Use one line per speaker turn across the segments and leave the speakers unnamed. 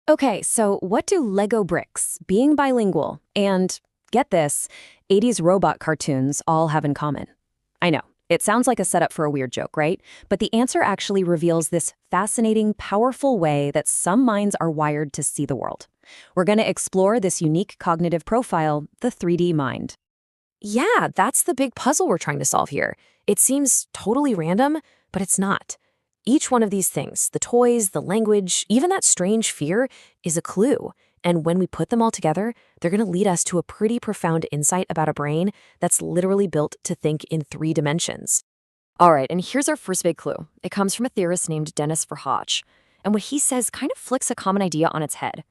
Okay, so what do Lego bricks, being bilingual, and, get this, 80s robot cartoons all have in common? I know, it sounds like a setup for a weird joke, right? But the answer actually reveals this fascinating, powerful way that some minds are wired to see the world. We're going to explore this unique cognitive profile, the 3D mind.
Yeah, that's the big puzzle we're trying to solve here. It seems totally random, but it's not. Each one of these things, the toys, the language, even that strange fear, is a clue. And when we put them all together, they're going to lead us to a pretty profound insight about a brain that's literally built to think in 3 dimensions. All right, and here's our first big clue. It comes from a theorist named Dennis Verhaage. And what he says kind of flicks a common idea on its head.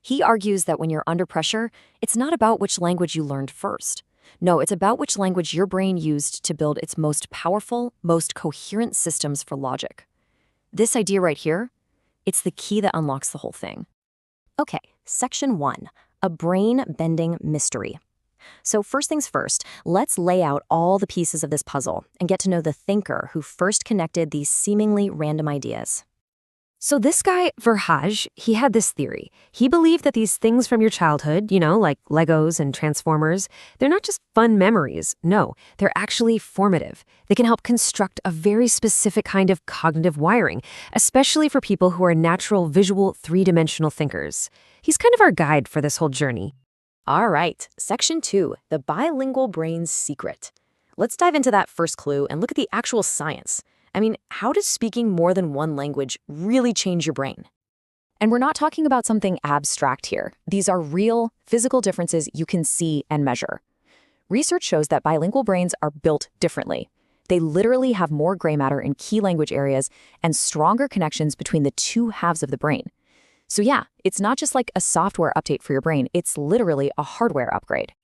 He argues that when you're under pressure, it's not about which language you learned first. No, it's about which language your brain used to build its most powerful, most coherent systems for logic. This idea right here, it's the key that unlocks the whole thing.
Okay, section 1, a brain-bending mystery. So first things first, let's lay out all the pieces of this puzzle and get to know the thinker who first connected these seemingly random ideas. So this guy, Verhaage, he had this theory. He believed that these things from your childhood, like Legos and Transformers, they're not just fun memories. No, they're actually formative. They can help construct a very specific kind of cognitive wiring, especially for people who are natural visual 3-dimensional thinkers. He's kind of our guide for this whole journey.
All right, section 2, the bilingual brain's secret. Let's dive into that first clue and look at the actual science. I mean, how does speaking more than one language really change your brain?
And we're not talking about something abstract here. These are real, physical differences you can see and measure. Research shows that bilingual brains are built differently. They literally have more gray matter in key language areas and stronger connections between the two halves of the brain. So yeah, it's not just like a software update for your brain, it's literally a hardware upgrade.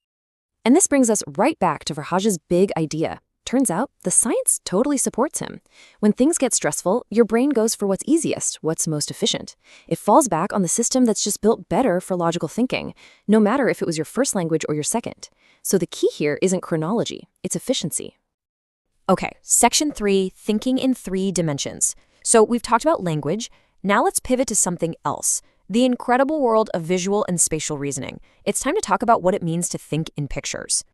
And this brings us right back to Verhaage's big idea. Turns out, the science totally supports him. When things get stressful, your brain goes for what's easiest, what's most efficient. It falls back on the system that's just built better for logical thinking, no matter if it was your first language or your second. So the key here isn't chronology, it's efficiency. Okay, section 3, thinking in 3 dimensions. So we've talked about language. Now let's pivot to something else. The incredible world of visual and spatial reasoning. It's time to talk about what it means to think in pictures.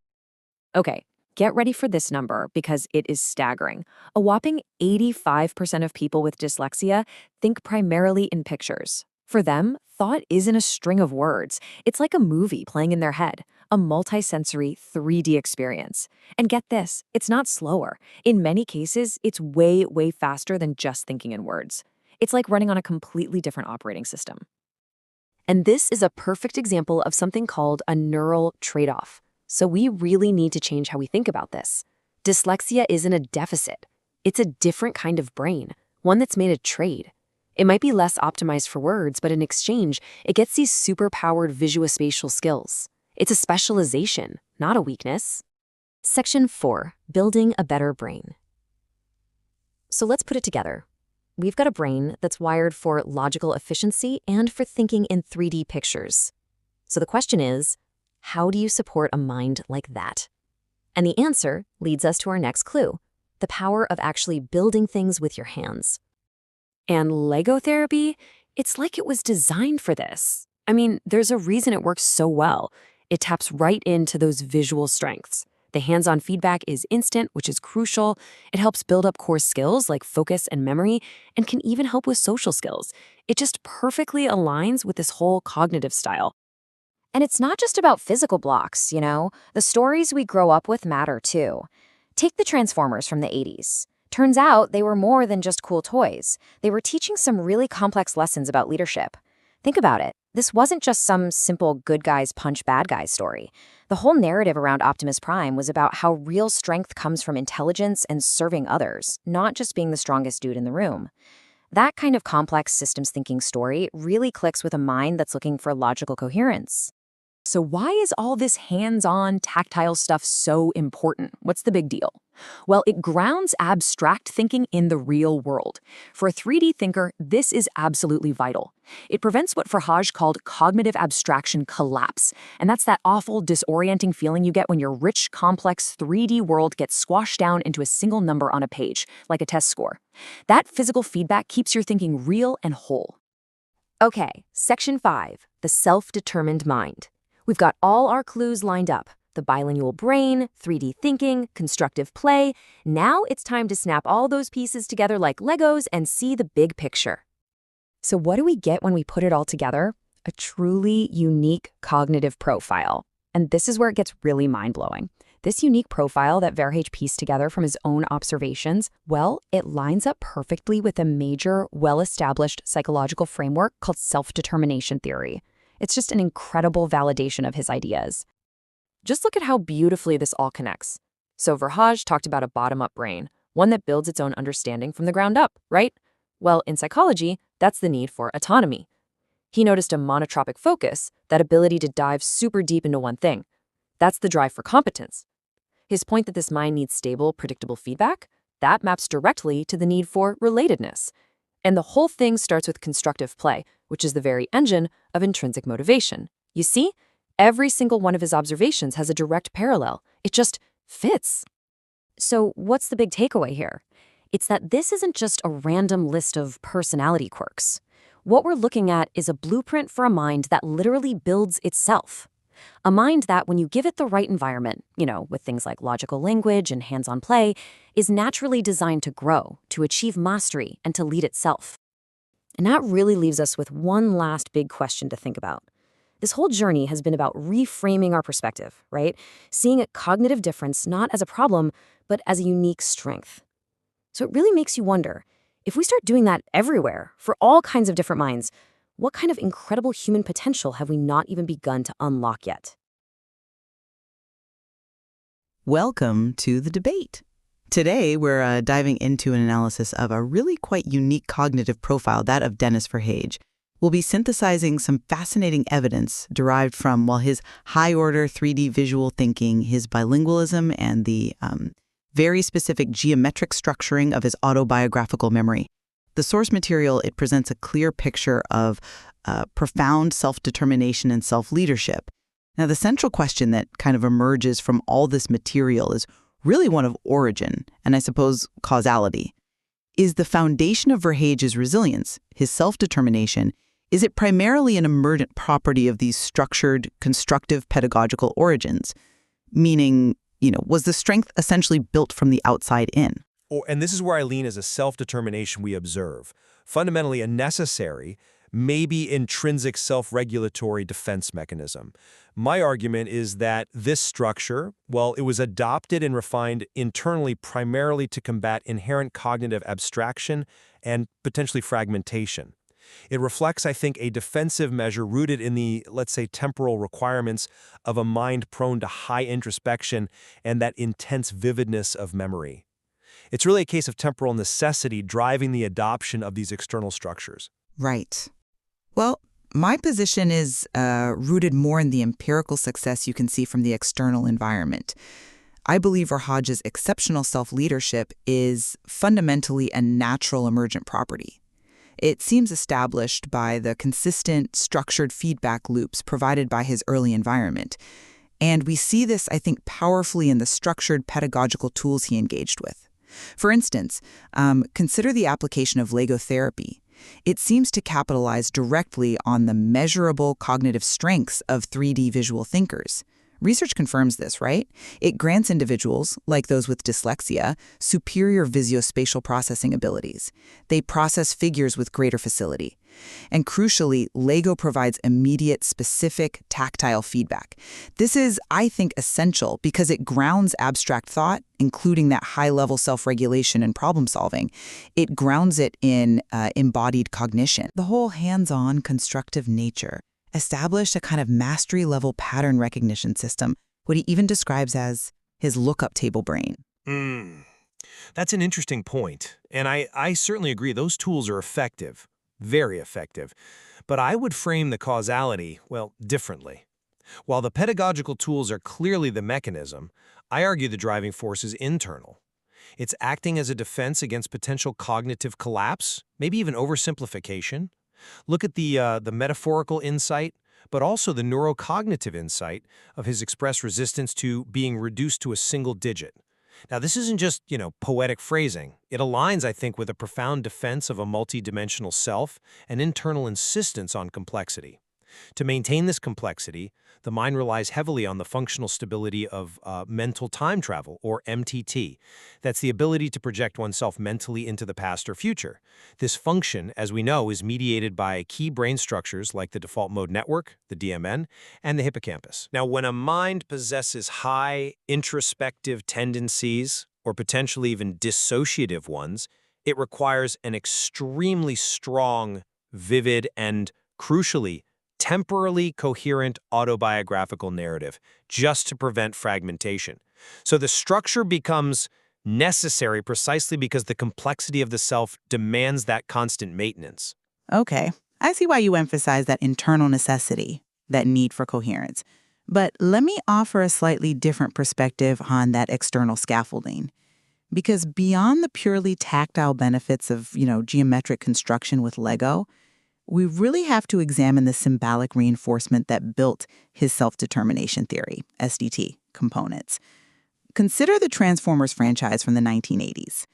Okay. Get ready for this number because it is staggering. A whopping 85% of people with dyslexia think primarily in pictures. For them, thought isn't a string of words. It's like a movie playing in their head, a multisensory 3D experience. And get this, it's not slower. In many cases, it's way, way faster than just thinking in words. It's like running on a completely different operating system. And this is a perfect example of something called a neural trade-off. So we really need to change how we think about this. Dyslexia isn't a deficit. It's a different kind of brain, one that's made a trade. It might be less optimized for words, but in exchange, it gets these super-powered visuospatial skills. It's a specialization, not a weakness. Section 4, building a better brain. So let's put it together. We've got a brain that's wired for logical efficiency and for thinking in 3D pictures. So the question is, how do you support a mind like that? And the answer leads us to our next clue, the power of actually building things with your hands. And Lego therapy, it's like it was designed for this. I mean, there's a reason it works so well. It taps right into those visual strengths. The hands-on feedback is instant, which is crucial. It helps build up core skills like focus and memory, and can even help with social skills. It just perfectly aligns with this whole cognitive style. And it's not just about physical blocks, The stories we grow up with matter too. Take the Transformers from the 80s. Turns out they were more than just cool toys. They were teaching some really complex lessons about leadership. Think about it. This wasn't just some simple good guys punch bad guys story. The whole narrative around Optimus Prime was about how real strength comes from intelligence and serving others, not just being the strongest dude in the room. That kind of complex systems thinking story really clicks with a mind that's looking for logical coherence. So why is all this hands-on, tactile stuff so important? What's the big deal? Well, it grounds abstract thinking in the real world. For a 3D thinker, this is absolutely vital. It prevents what Verhaage called cognitive abstraction collapse, and that's that awful, disorienting feeling you get when your rich, complex 3D world gets squashed down into a single number on a page, like a test score. That physical feedback keeps your thinking real and whole.
Okay, Section 5, the self-determined mind. We've got all our clues lined up. The bilingual brain, 3D thinking, constructive play. Now it's time to snap all those pieces together like Legos and see the big picture.
So what do we get when we put it all together? A truly unique cognitive profile. And this is where it gets really mind-blowing. This unique profile that Verhage pieced together from his own observations, well, it lines up perfectly with a major, well-established psychological framework called self-determination theory. It's just an incredible validation of his ideas.
Just look at how beautifully this all connects. So Verhage talked about a bottom-up brain, one that builds its own understanding from the ground up, right? Well, in psychology, that's the need for autonomy. He noticed a monotropic focus, that ability to dive super deep into one thing. That's the drive for competence. His point that this mind needs stable, predictable feedback, that maps directly to the need for relatedness. And the whole thing starts with constructive play, which is the very engine of intrinsic motivation. You see? Every single one of his observations has a direct parallel. It just fits.
So what's the big takeaway here? It's that this isn't just a random list of personality quirks. What we're looking at is a blueprint for a mind that literally builds itself. A mind that, when you give it the right environment, with things like logical language and hands-on play, is naturally designed to grow, to achieve mastery, and to lead itself. And that really leaves us with one last big question to think about. This whole journey has been about reframing our perspective, right? Seeing a cognitive difference not as a problem, but as a unique strength. So it really makes you wonder, if we start doing that everywhere, for all kinds of different minds, what kind of incredible human potential have we not even begun to unlock yet?
Welcome to the debate. Today, we're diving into an analysis of a really quite unique cognitive profile, that of Dennis Verhage. We'll be synthesizing some fascinating evidence derived from, his high-order 3D visual thinking, his bilingualism, and the very specific geometric structuring of his autobiographical memory. The source material, it presents a clear picture of profound self-determination and self-leadership. Now, the central question that kind of emerges from all this material is really one of origin, and I suppose causality. Is the foundation of Verhage's resilience, his self-determination, is it primarily an emergent property of these structured, constructive pedagogical origins? Meaning, was the strength essentially built from the outside in?
And this is where I lean as a self-determination we observe. Fundamentally a necessary, maybe intrinsic self-regulatory defense mechanism. My argument is that this structure, it was adopted and refined internally primarily to combat inherent cognitive abstraction and potentially fragmentation. It reflects, I think, a defensive measure rooted in the, let's say, temporal requirements of a mind prone to high introspection and that intense vividness of memory. It's really a case of temporal necessity driving the adoption of these external structures.
Right. Well, my position is rooted more in the empirical success you can see from the external environment. I believe Verhage's exceptional self-leadership is fundamentally a natural emergent property. It seems established by the consistent, structured feedback loops provided by his early environment. And we see this, I think, powerfully in the structured pedagogical tools he engaged with. For instance, consider the application of Lego therapy. It seems to capitalize directly on the measurable cognitive strengths of 3D visual thinkers. Research confirms this, right? It grants individuals, like those with dyslexia, superior visuospatial processing abilities. They process figures with greater facility. And crucially, Lego provides immediate, specific, tactile feedback. This is, I think, essential because it grounds abstract thought, including that high-level self-regulation and problem-solving. It grounds it in embodied cognition. The whole hands-on, constructive nature established a kind of mastery-level pattern recognition system, what he even describes as his lookup table brain.
That's an interesting point, and I certainly agree those tools are effective, very effective. But I would frame the causality, differently. While the pedagogical tools are clearly the mechanism, I argue the driving force is internal. It's acting as a defense against potential cognitive collapse, maybe even oversimplification. Look at the metaphorical insight, but also the neurocognitive insight of his expressed resistance to being reduced to a single digit. Now, this isn't just, poetic phrasing. It aligns, I think, with a profound defense of a multidimensional self and internal insistence on complexity. To maintain this complexity, the mind relies heavily on the functional stability of mental time travel, or MTT. That's the ability to project oneself mentally into the past or future. This function, as we know, is mediated by key brain structures like the default mode network, the DMN, and the hippocampus. Now, when a mind possesses high introspective tendencies, or potentially even dissociative ones, it requires an extremely strong, vivid, and, crucially, temporally coherent autobiographical narrative, just to prevent fragmentation. So the structure becomes necessary precisely because the complexity of the self demands that constant maintenance.
Okay, I see why you emphasize that internal necessity, that need for coherence. But let me offer a slightly different perspective on that external scaffolding. Because beyond the purely tactile benefits of, geometric construction with Lego, we really have to examine the symbolic reinforcement that built his self-determination theory, SDT, components. Consider the Transformers franchise from the 1980s.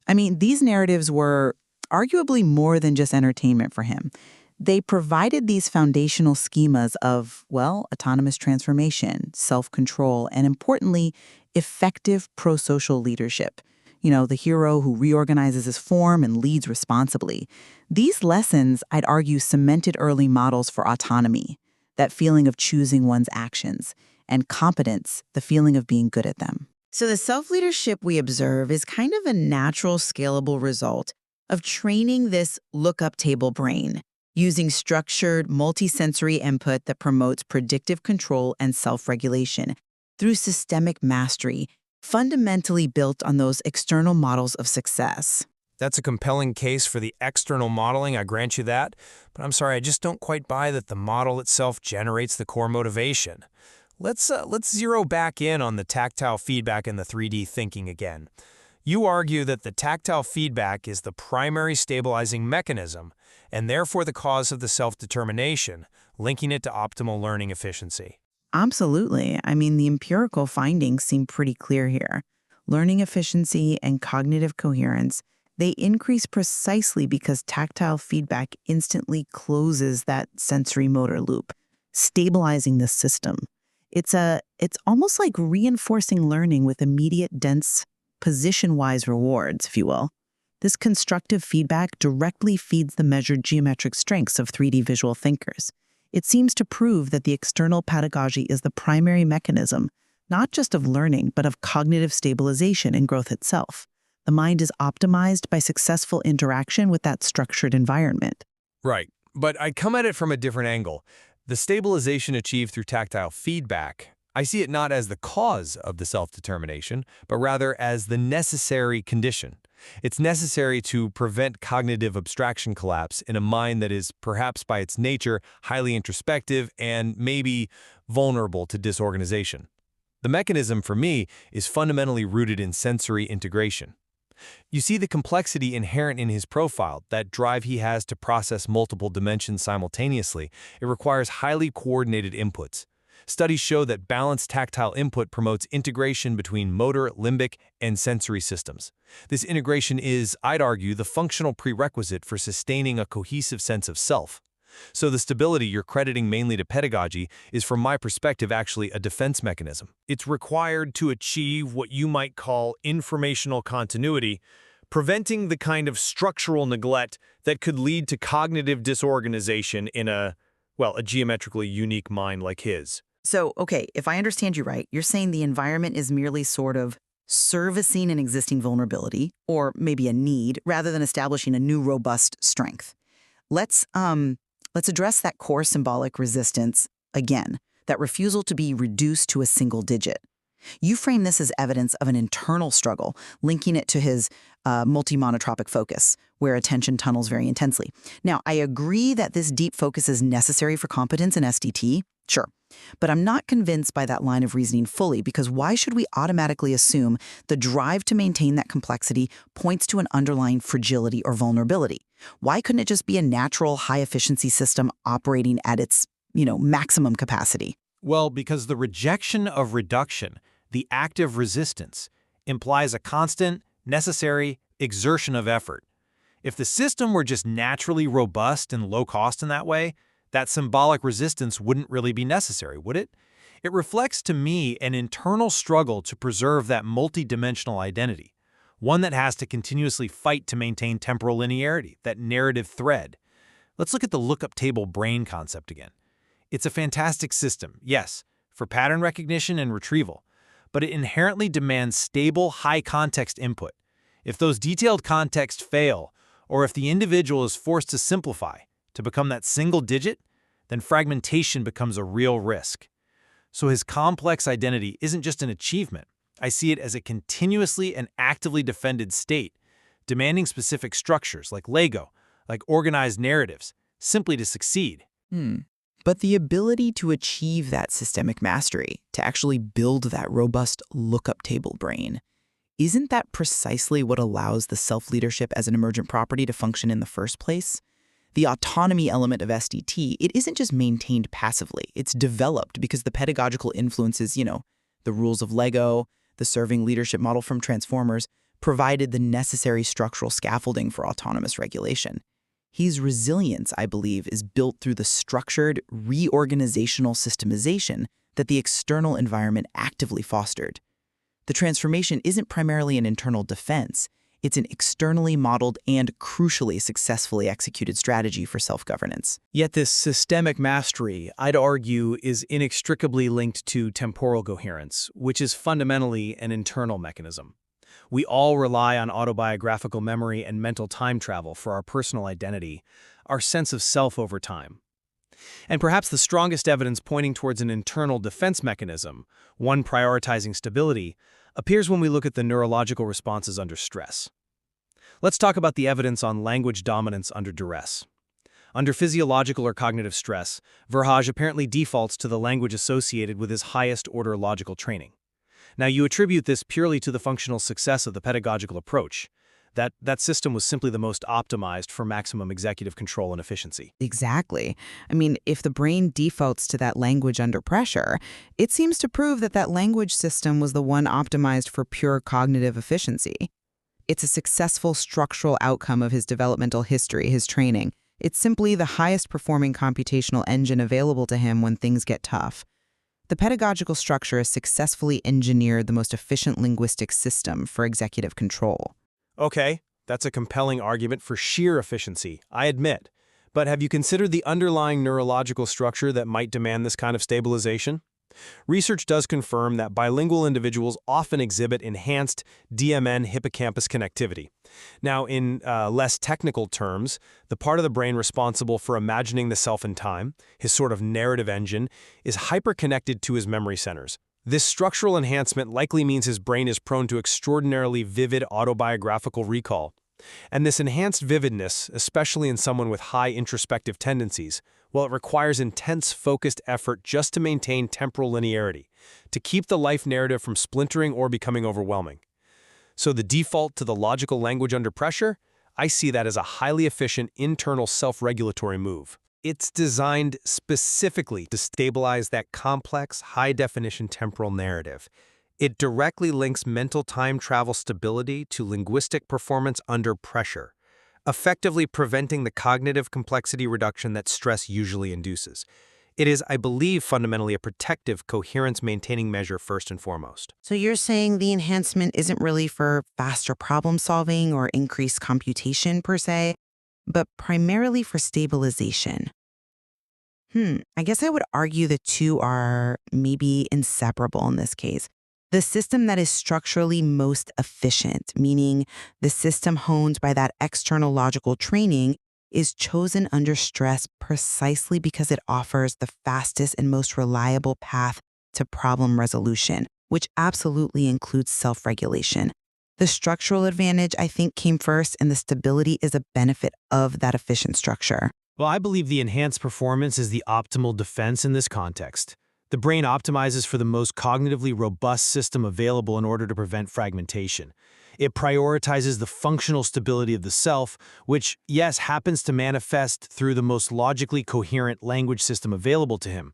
I mean, these narratives were arguably more than just entertainment for him. They provided these foundational schemas of, autonomous transformation, self-control, and importantly, effective pro-social leadership. The hero who reorganizes his form and leads responsibly. These lessons, I'd argue, cemented early models for autonomy, that feeling of choosing one's actions, and competence, the feeling of being good at them. So the self-leadership we observe is kind of a natural, scalable result of training this lookup table brain, using structured, multisensory input that promotes predictive control and self-regulation through systemic mastery, fundamentally built on those external models of success.
That's a compelling case for the external modeling, I grant you that, but I'm sorry, I just don't quite buy that the model itself generates the core motivation. Let's zero back in on the tactile feedback and the 3D thinking again. You argue that the tactile feedback is the primary stabilizing mechanism, and therefore the cause of the self-determination, linking it to optimal learning efficiency.
Absolutely. I mean, the empirical findings seem pretty clear here. Learning efficiency and cognitive coherence, they increase precisely because tactile feedback instantly closes that sensory motor loop, stabilizing the system. It's almost like reinforcing learning with immediate, dense, position-wise rewards, if you will. This constructive feedback directly feeds the measured geometric strengths of 3D visual thinkers. It seems to prove that the external pedagogy is the primary mechanism, not just of learning, but of cognitive stabilization and growth itself. The mind is optimized by successful interaction with that structured environment.
Right, but I come at it from a different angle. The stabilization achieved through tactile feedback, I see it not as the cause of the self-determination, but rather as the necessary condition. It's necessary to prevent cognitive abstraction collapse in a mind that is, perhaps by its nature, highly introspective and maybe vulnerable to disorganization. The mechanism, for me, is fundamentally rooted in sensory integration. You see the complexity inherent in his profile, that drive he has to process multiple dimensions simultaneously. It requires highly coordinated inputs. Studies show that balanced tactile input promotes integration between motor, limbic, and sensory systems. This integration is, I'd argue, the functional prerequisite for sustaining a cohesive sense of self. So the stability you're crediting mainly to pedagogy is, from my perspective, actually a defense mechanism. It's required to achieve what you might call informational continuity, preventing the kind of structural neglect that could lead to cognitive disorganization in a geometrically unique mind like his.
So, okay, if I understand you right, you're saying the environment is merely sort of servicing an existing vulnerability, or maybe a need, rather than establishing a new robust strength. Let's address that core symbolic resistance again, that refusal to be reduced to a single digit. You frame this as evidence of an internal struggle, linking it to his multi-monotropic focus, where attention tunnels very intensely. Now, I agree that this deep focus is necessary for competence in SDT, sure. But I'm not convinced by that line of reasoning fully, because why should we automatically assume the drive to maintain that complexity points to an underlying fragility or vulnerability? Why couldn't it just be a natural, high-efficiency system operating at its, maximum capacity?
Well, because the rejection of reduction, the active resistance, implies a constant, necessary exertion of effort. If the system were just naturally robust and low cost in that way, that symbolic resistance wouldn't really be necessary, would it? It reflects to me an internal struggle to preserve that multidimensional identity, one that has to continuously fight to maintain temporal linearity, that narrative thread. Let's look at the lookup table brain concept again. It's a fantastic system, yes, for pattern recognition and retrieval, but it inherently demands stable, high-context input. If those detailed contexts fail, or if the individual is forced to simplify, to become that single digit, then fragmentation becomes a real risk. So his complex identity isn't just an achievement. I see it as a continuously and actively defended state, demanding specific structures like Lego, like organized narratives, simply to succeed.
But the ability to achieve that systemic mastery, to actually build that robust lookup table brain, isn't that precisely what allows the self-leadership as an emergent property to function in the first place? The autonomy element of SDT, it isn't just maintained passively. It's developed because the pedagogical influences, the rules of Lego, the serving leadership model from Transformers, provided the necessary structural scaffolding for autonomous regulation. His resilience, I believe, is built through the structured, reorganizational systemization that the external environment actively fostered. The transformation isn't primarily an internal defense. It's an externally modeled and crucially successfully executed strategy for self-governance.
Yet this systemic mastery, I'd argue, is inextricably linked to temporal coherence, which is fundamentally an internal mechanism. We all rely on autobiographical memory and mental time travel for our personal identity, our sense of self over time. And perhaps the strongest evidence pointing towards an internal defense mechanism, one prioritizing stability, appears when we look at the neurological responses under stress. Let's talk about the evidence on language dominance under duress. Under physiological or cognitive stress, Verhage apparently defaults to the language associated with his highest-order logical training. Now, you attribute this purely to the functional success of the pedagogical approach. That system was simply the most optimized for maximum executive control and efficiency.
Exactly. I mean, if the brain defaults to that language under pressure, it seems to prove that that language system was the one optimized for pure cognitive efficiency. It's a successful structural outcome of his developmental history, his training. It's simply the highest performing computational engine available to him when things get tough. The pedagogical structure has successfully engineered the most efficient linguistic system for executive control.
Okay, that's a compelling argument for sheer efficiency, I admit. But have you considered the underlying neurological structure that might demand this kind of stabilization? Research does confirm that bilingual individuals often exhibit enhanced DMN hippocampus connectivity. Now, in less technical terms, the part of the brain responsible for imagining the self in time, his sort of narrative engine, is hyperconnected to his memory centers. This structural enhancement likely means his brain is prone to extraordinarily vivid autobiographical recall. And this enhanced vividness, especially in someone with high introspective tendencies, well, it requires intense, focused effort just to maintain temporal linearity, to keep the life narrative from splintering or becoming overwhelming. So the default to the logical language under pressure, I see that as a highly efficient internal self-regulatory move. It's designed specifically to stabilize that complex, high-definition temporal narrative. It directly links mental time travel stability to linguistic performance under pressure, effectively preventing the cognitive complexity reduction that stress usually induces. It is, I believe, fundamentally a protective, coherence-maintaining measure first and foremost.
So you're saying the enhancement isn't really for faster problem solving or increased computation per se, but primarily for stabilization. I guess I would argue the two are maybe inseparable in this case. The system that is structurally most efficient, meaning the system honed by that external logical training, is chosen under stress precisely because it offers the fastest and most reliable path to problem resolution, which absolutely includes self-regulation. The structural advantage, I think, came first, and the stability is a benefit of that efficient structure.
Well, I believe the enhanced performance is the optimal defense in this context. The brain optimizes for the most cognitively robust system available in order to prevent fragmentation. It prioritizes the functional stability of the self, which, yes, happens to manifest through the most logically coherent language system available to him.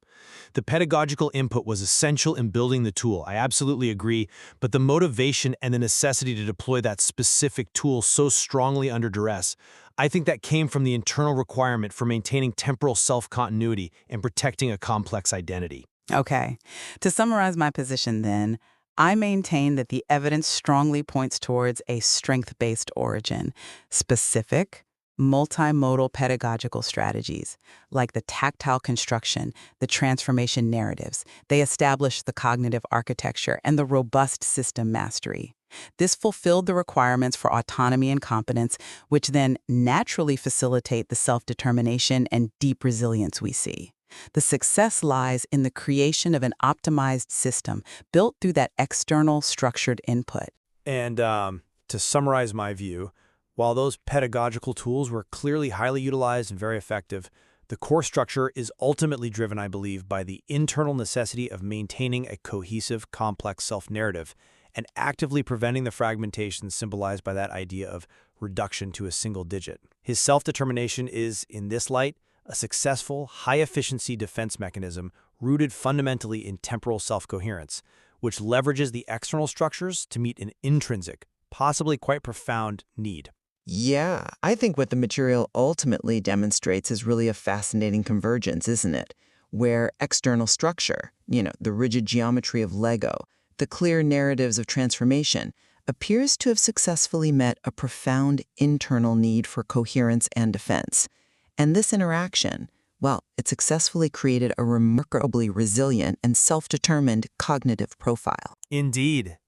The pedagogical input was essential in building the tool, I absolutely agree, but the motivation and the necessity to deploy that specific tool so strongly under duress, I think that came from the internal requirement for maintaining temporal self-continuity and protecting a complex identity.
Okay. To summarize my position then, I maintain that the evidence strongly points towards a strength-based origin, specific, multimodal pedagogical strategies, like the tactile construction, the transformation narratives. They establish the cognitive architecture and the robust system mastery. This fulfilled the requirements for autonomy and competence, which then naturally facilitate the self-determination and deep resilience we see. The success lies in the creation of an optimized system built through that external structured input.
And to summarize my view, while those pedagogical tools were clearly highly utilized and very effective, the core structure is ultimately driven, I believe, by the internal necessity of maintaining a cohesive, complex self-narrative and actively preventing the fragmentation symbolized by that idea of reduction to a single digit. His self-determination is, in this light, a successful, high-efficiency defense mechanism rooted fundamentally in temporal self-coherence, which leverages the external structures to meet an intrinsic, possibly quite profound need.
Yeah, I think what the material ultimately demonstrates is really a fascinating convergence, isn't it? Where external structure, the rigid geometry of Lego, the clear narratives of transformation, appears to have successfully met a profound internal need for coherence and defense. And this interaction, well, it successfully created a remarkably resilient and self-determined cognitive profile.
Indeed.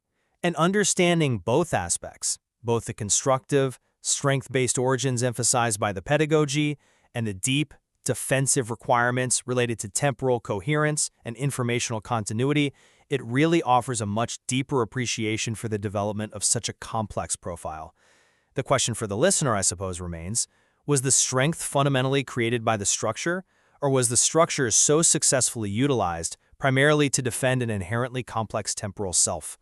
And understanding both aspects, both the constructive, strength-based origins emphasized by the pedagogy and the deep, defensive requirements related to temporal coherence and informational continuity, it really offers a much deeper appreciation for the development of such a complex profile. The question for the listener, I suppose, remains, was the strength fundamentally created by the structure, or was the structure so successfully utilized primarily to defend an inherently complex temporal self?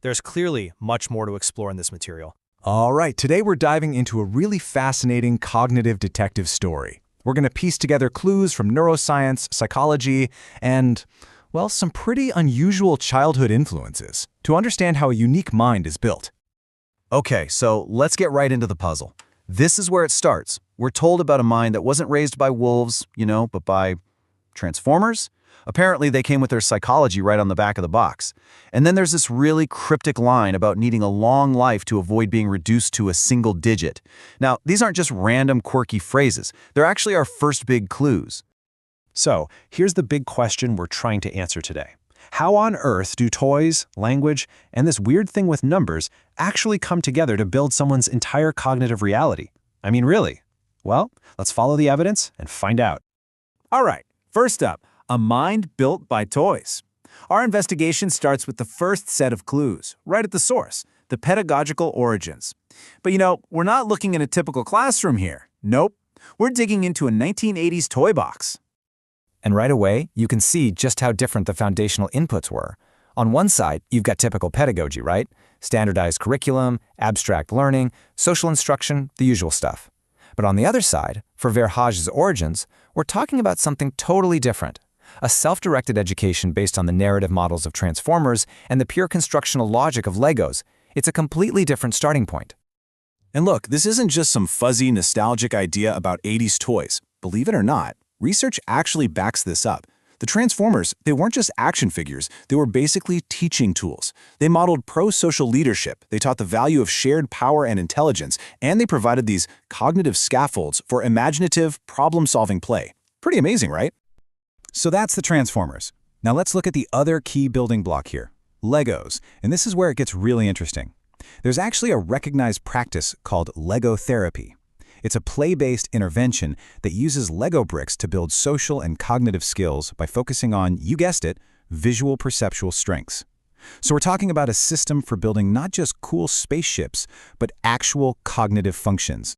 There's clearly much more to explore in this material.
All right, today we're diving into a really fascinating cognitive detective story. We're going to piece together clues from neuroscience, psychology, and, well, some pretty unusual childhood influences to understand how a unique mind is built. Okay, so let's get right into the puzzle. This is where it starts. We're told about a mind that wasn't raised by wolves, but by transformers. Apparently, they came with their psychology right on the back of the box. And then there's this really cryptic line about needing a long life to avoid being reduced to a single digit. Now, these aren't just random quirky phrases. They're actually our first big clues. So, here's the big question we're trying to answer today. How on earth do toys, language, and this weird thing with numbers actually come together to build someone's entire cognitive reality? I mean, really? Well, let's follow the evidence and find out. All right, first up, a mind built by toys. Our investigation starts with the first set of clues, right at the source, the pedagogical origins. But we're not looking in a typical classroom here. Nope, we're digging into a 1980s toy box. And right away, you can see just how different the foundational inputs were. On one side, you've got typical pedagogy, right? Standardized curriculum, abstract learning, social instruction, the usual stuff. But on the other side, for Verhage's origins, we're talking about something totally different. A self-directed education based on the narrative models of Transformers and the pure constructional logic of Legos. It's a completely different starting point. And look, this isn't just some fuzzy, nostalgic idea about 80s toys. Believe it or not, research actually backs this up. The Transformers, they weren't just action figures, they were basically teaching tools. They modeled pro-social leadership, they taught the value of shared power and intelligence, and they provided these cognitive scaffolds for imaginative, problem-solving play. Pretty amazing, right? So that's the Transformers. Now let's look at the other key building block here, Legos, and this is where it gets really interesting. There's actually a recognized practice called Lego therapy. It's a play-based intervention that uses Lego bricks to build social and cognitive skills by focusing on, you guessed it, visual perceptual strengths. So we're talking about a system for building not just cool spaceships, but actual cognitive functions.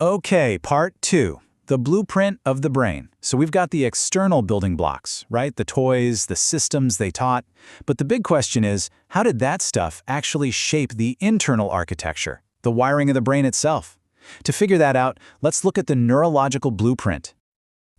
Okay, part 2.
The blueprint of the brain. So we've got the external building blocks, right? The toys, the systems they taught. But the big question is, how did that stuff actually shape the internal architecture, the wiring of the brain itself? To figure that out, let's look at the neurological blueprint.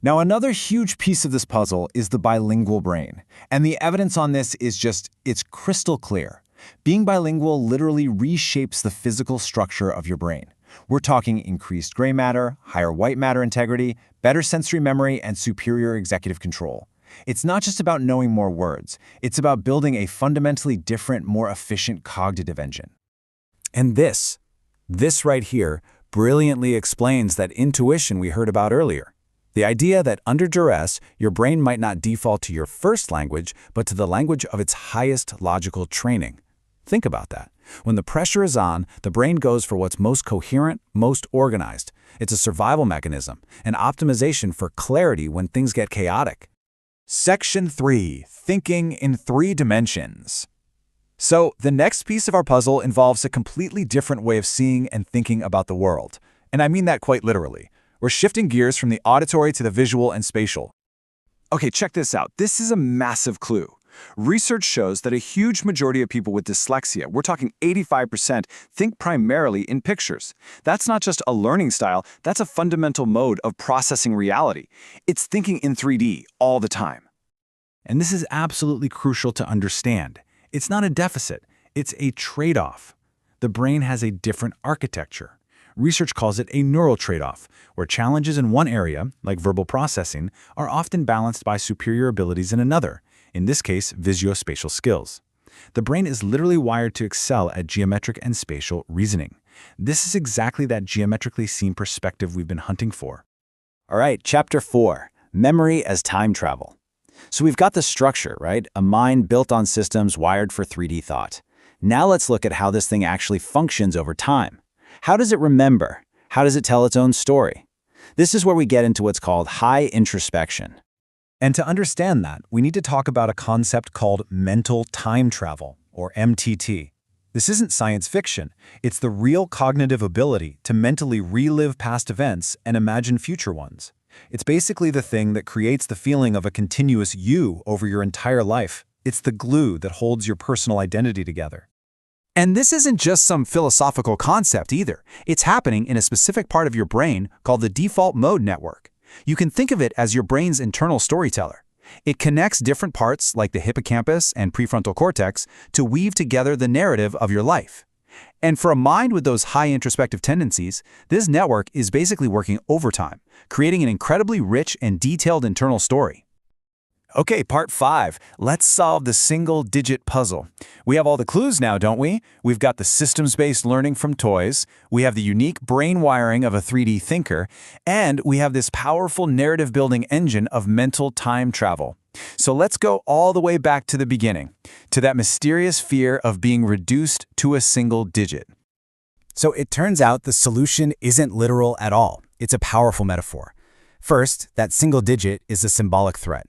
Now, another huge piece of this puzzle is the bilingual brain. And the evidence on this is it's crystal clear. Being bilingual literally reshapes the physical structure of your brain. We're talking increased gray matter, higher white matter integrity, better sensory memory, and superior executive control. It's not just about knowing more words. It's about building a fundamentally different, more efficient cognitive engine.
And this right here, brilliantly explains that intuition we heard about earlier. The idea that under duress, your brain might not default to your first language, but to the language of its highest logical training. Think about that. When the pressure is on, the brain goes for what's most coherent, most organized. It's a survival mechanism, an optimization for clarity when things get chaotic.
Section 3. Thinking in 3 dimensions. So, the next piece of our puzzle involves a completely different way of seeing and thinking about the world. And I mean that quite literally. We're shifting gears from the auditory to the visual and spatial. Okay, check this out. This is a massive clue. Research shows that a huge majority of people with dyslexia, we're talking 85%, think primarily in pictures. That's not just a learning style, that's a fundamental mode of processing reality. It's thinking in 3D all the time.
And this is absolutely crucial to understand. It's not a deficit, it's a trade-off. The brain has a different architecture. Research calls it a neural trade-off, where challenges in one area, like verbal processing, are often balanced by superior abilities in another, in this case, visuospatial skills. The brain is literally wired to excel at geometric and spatial reasoning. This is exactly that geometrically seen perspective we've been hunting for.
All right, Chapter 4, Memory as Time Travel. So we've got the structure, right? A mind built on systems wired for 3D thought. Now let's look at how this thing actually functions over time. How does it remember? How does it tell its own story? This is where we get into what's called high introspection.
And to understand that, we need to talk about a concept called mental time travel, or MTT. This isn't science fiction. It's the real cognitive ability to mentally relive past events and imagine future ones. It's basically the thing that creates the feeling of a continuous you over your entire life. It's the glue that holds your personal identity together.
And this isn't just some philosophical concept either. It's happening in a specific part of your brain called the default mode network. You can think of it as your brain's internal storyteller. It connects different parts, like the hippocampus and prefrontal cortex, to weave together the narrative of your life. And for a mind with those high introspective tendencies, this network is basically working overtime, creating an incredibly rich and detailed internal story. Okay, part 5. Let's solve the single-digit puzzle. We have all the clues now, don't we? We've got the systems-based learning from toys, we have the unique brain wiring of a 3D thinker, and we have this powerful narrative-building engine of mental time travel. So let's go all the way back to the beginning, to that mysterious fear of being reduced to a single digit.
So it turns out the solution isn't literal at all. It's a powerful metaphor. First, that single digit is a symbolic threat.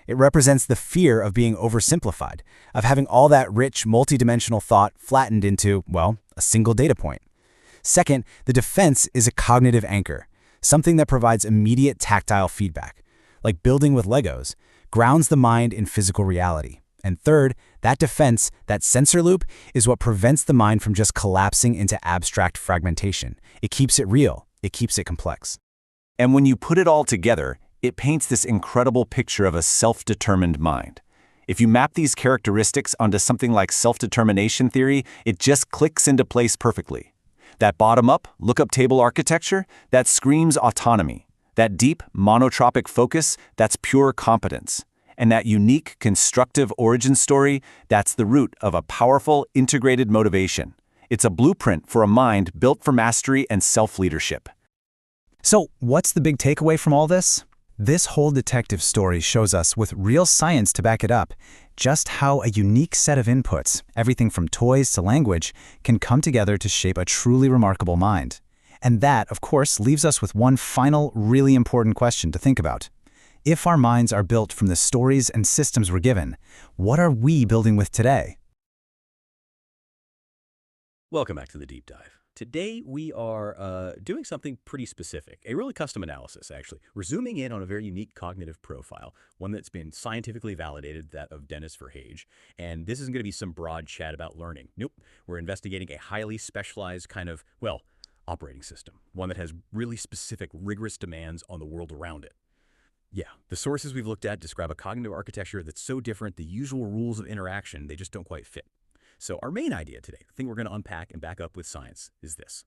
It represents the fear of being oversimplified, of having all that rich, multidimensional thought flattened into, well, a single data point. Second, the defense is a cognitive anchor, something that provides immediate tactile feedback, like building with Legos, grounds the mind in physical reality. And third, that defense, that sensor loop, is what prevents the mind from just collapsing into abstract fragmentation. It keeps it real. It keeps it complex.
And when you put it all together, it paints this incredible picture of a self-determined mind. If you map these characteristics onto something like self-determination theory, it just clicks into place perfectly. That bottom-up, lookup table architecture, that screams autonomy. That deep, monotropic focus, that's pure competence. And that unique, constructive origin story, that's the root of a powerful, integrated motivation. It's a blueprint for a mind built for mastery and self-leadership.
So, what's the big takeaway from all this? This whole detective story shows us, with real science to back it up, just how a unique set of inputs, everything from toys to language, can come together to shape a truly remarkable mind. And that, of course, leaves us with one final, really important question to think about. If our minds are built from the stories and systems we're given, what are we building with today?
Welcome back to the Deep Dive. Today, we are doing something pretty specific, a really custom analysis, actually. We're zooming in on a very unique cognitive profile, one that's been scientifically validated, that of Dennis Verhage. And this isn't going to be some broad chat about learning. Nope. We're investigating a highly specialized kind of, well, operating system, one that has really specific, rigorous demands on the world around it. Yeah, the sources we've looked at describe a cognitive architecture that's so different, the usual rules of interaction, they just don't quite fit. So our main idea today, the thing we're going to unpack and back up with science, is this.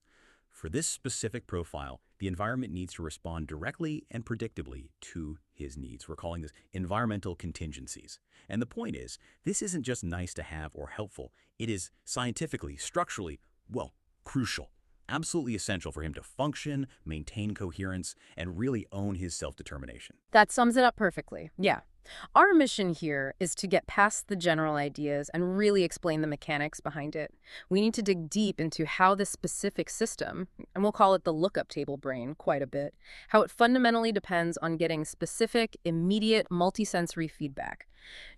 For this specific profile, the environment needs to respond directly and predictably to his needs. We're calling this environmental contingencies. And the point is, this isn't just nice to have or helpful. It is scientifically, structurally, well, crucial. Absolutely essential for him to function, maintain coherence, and really own his self-determination.
That sums it up perfectly. Yeah. Our mission here is to get past the general ideas and really explain the mechanics behind it. We need to dig deep into how this specific system, and we'll call it the lookup table brain quite a bit, how it fundamentally depends on getting specific, immediate, multisensory feedback,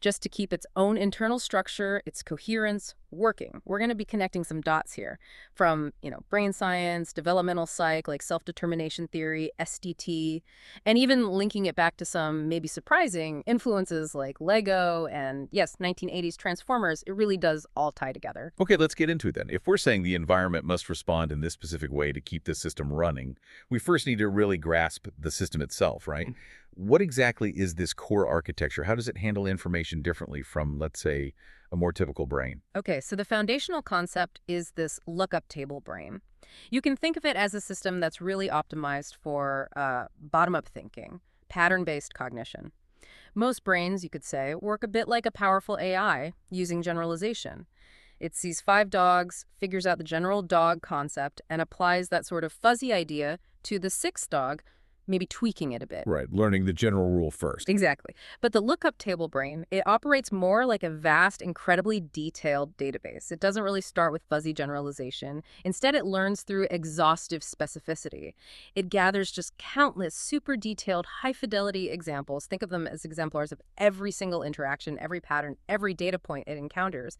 just to keep its own internal structure, its coherence, working. We're going to be connecting some dots here from, brain science, developmental psych, like self-determination theory, SDT, and even linking it back to some maybe surprising influences like Lego and, yes, 1980s Transformers. It really does all tie together.
Okay, let's get into it then. If we're saying the environment must respond in this specific way to keep the system running, we first need to really grasp the system itself, right? What exactly is this core architecture? How does it handle information differently from, let's say, a more typical brain?
Okay, so the foundational concept is this lookup table brain. You can think of it as a system that's really optimized for bottom-up thinking, pattern-based cognition. Most brains, you could say, work a bit like a powerful AI using generalization. It sees 5 dogs, figures out the general dog concept, and applies that sort of fuzzy idea to the 6th dog, maybe tweaking it a bit.
Right, learning the general rule first.
Exactly. But the lookup table brain, it operates more like a vast, incredibly detailed database. It doesn't really start with fuzzy generalization. Instead, it learns through exhaustive specificity. It gathers just countless super detailed, high-fidelity examples. Think of them as exemplars of every single interaction, every pattern, every data point it encounters.